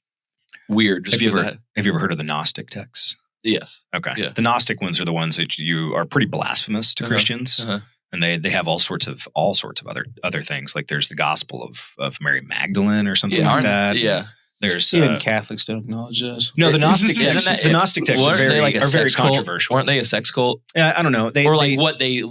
weird. Have you ever heard of the Gnostic texts? Yes. Okay. Yeah. The Gnostic ones are the ones that you are pretty blasphemous to Christians. And they have all sorts of other things. Like there's the Gospel of Mary Magdalene or something like that. Yeah. There's even Catholics don't acknowledge those. No, the Gnostic texts are very controversial. Weren't they a sex cult? Yeah, I don't know.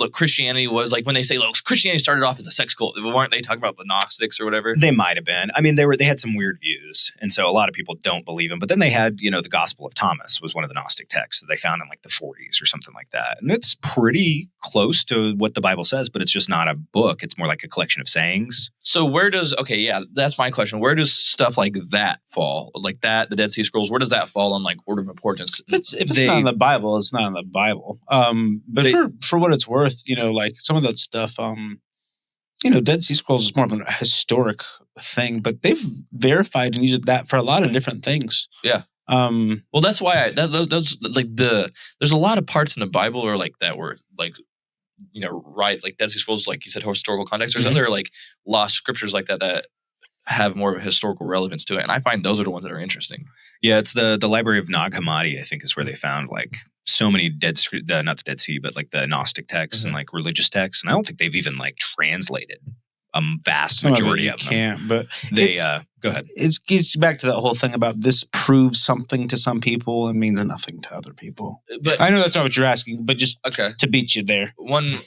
Christianity was like when they say, look, Christianity started off as a sex cult. Weren't they talking about the Gnostics or whatever? They might have been. I mean, they had some weird views, and so a lot of people don't believe them. But then they had, the Gospel of Thomas was one of the Gnostic texts that they found in like the 40s or something like that, and it's pretty close to what the Bible says, but it's just not a book. It's more like a collection of sayings. So that's my question. Where does stuff like that fall? Like that, the Dead Sea Scrolls, where does that fall on like order of importance? If it's not in the Bible, it's not in the Bible. But for what it's worth, like some of that stuff, Dead Sea Scrolls is more of a historic thing, but they've verified and used that for a lot of different things. Yeah. Well, that's why those like there's a lot of parts in the Bible or like that were like, right, like Dead Sea Scrolls, like you said, historical context. There's other like lost scriptures like that have more of a historical relevance to it, and I find those are the ones that are interesting. Yeah, it's the Library of Nag Hammadi, I think, is where they found like so many not the Dead Sea, but like the Gnostic texts and like religious texts, and I don't think they've even like translated a vast majority of them. Can't, but they go ahead. It gets back to that whole thing about this proves something to some people and means nothing to other people. But I know that's not what you're asking, but just to beat you there. One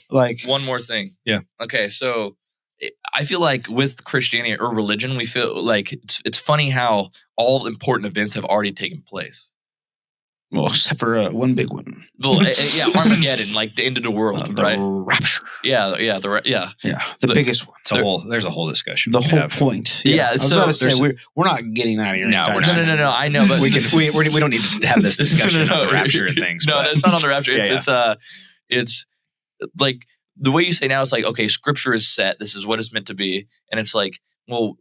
more thing. Yeah. Okay, so I feel like with Christianity or religion, we feel like it's funny how all important events have already taken place. Well, except for one big one. Well, Armageddon, like the end of the world, the right? Rapture. Yeah, the biggest one. There's a whole discussion. The whole point. Yeah, I was about to say we're not getting out of here. No, I know, but we don't need to have this discussion on the rapture and things. No, that's not on the rapture. It's like the way you say now. It's like, okay, Scripture is set. This is what it's meant to be, and it's like, well,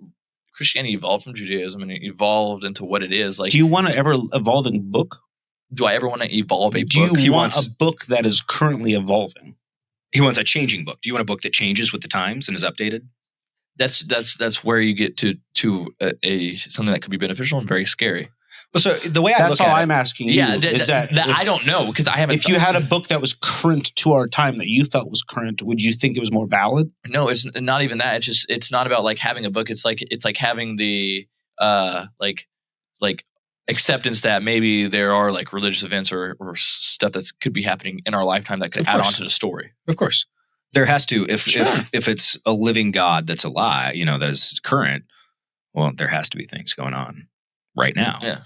Christianity evolved from Judaism and it evolved into what it is. Like, do you want to ever evolving book? Do I ever want to evolve a book? Do you want a book that is currently evolving? He wants a changing book. Do you want a book that changes with the times and is updated? That's where you get to something that could be beneficial and very scary. Well, so the way I That's look all at I'm asking you. Is that I don't know because I haven't. If you had a book that was current to our time that you felt was current, would you think it was more valid? No, it's not even that. It's not about like having a book. It's like having the like acceptance that maybe there are like religious events or stuff that could be happening in our lifetime that could add on to the story. Of course. There has to, if it's a living God that's alive, that is current, well, there has to be things going on right now. Yeah.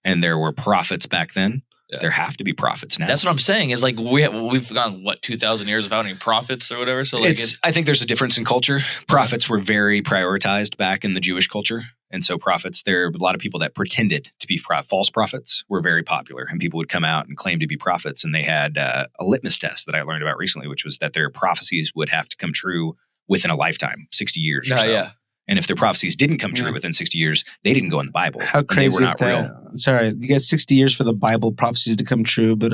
And there were prophets back then. Yeah. There have to be prophets now. That's what I'm saying is like we've gone 2,000 years without any prophets or whatever. So like I think there's a difference in culture. Prophets were very prioritized back in the Jewish culture. And so prophets, there are a lot of people that pretended to be false prophets were very popular, and people would come out and claim to be prophets. And they had a litmus test that I learned about recently, which was that their prophecies would have to come true within a lifetime, 60 years or so. Yeah. And if their prophecies didn't come true within 60 years, they didn't go in the Bible. How crazy they were not real. Sorry, you got 60 years for the Bible prophecies to come true, but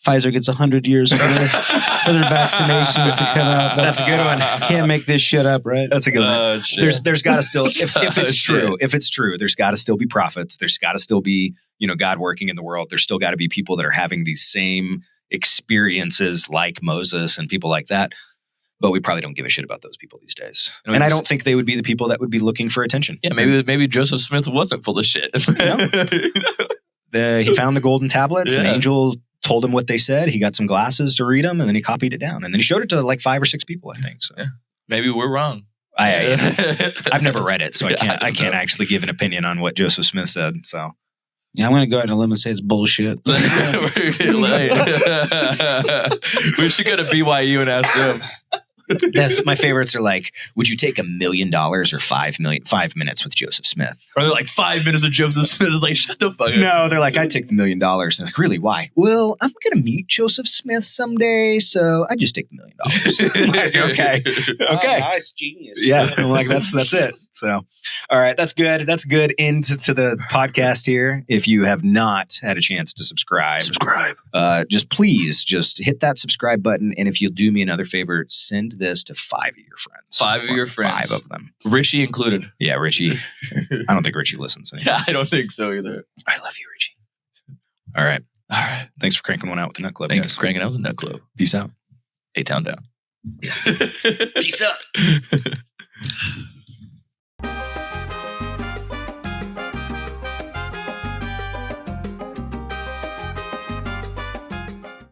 Pfizer gets 100 years for their vaccinations to come out. That's a good one. Can't make this shit up, right? That's a good one. There's got to still, if it's true, there's got to still be prophets. There's got to still be, God working in the world. There's still got to be people that are having these same experiences like Moses and people like that. But we probably don't give a shit about those people these days. And I don't think they would be the people that would be looking for attention. Yeah, maybe Joseph Smith wasn't full of shit. He found the golden tablets. An angel told him what they said. He got some glasses to read them, and then he copied it down. And then he showed it to like 5 or 6 people, I think. So maybe we're wrong. I've never read it, so I can't actually give an opinion on what Joseph Smith said. So yeah, I'm going to go ahead and say it's bullshit. We should go to BYU and ask them. My favorites are like, would you take $1 million or 5 minutes with Joseph Smith? Or they're like 5 minutes of Joseph Smith. It's like, shut the fuck up. No, they're like, I'd take the $1 million. And they're like, really? Why? Well, I'm going to meet Joseph Smith someday, so I just take the $1 million. Like, okay. Oh, nice, genius. Yeah, I'm like, that's it. So, all right, that's good. That's good into the podcast here. If you have not had a chance to subscribe, please hit that subscribe button. And if you'll do me another favor, send this to 5 of your friends. 5 of your friends. 5 of them. Richie included. Yeah, Richie. I don't think Richie listens anymore. Yeah, I don't think so either. I love you, Richie. All right. Thanks for cranking one out with the Nut Club. Thanks for cranking out with the Nut Club. Peace out. A-Town down. Peace out.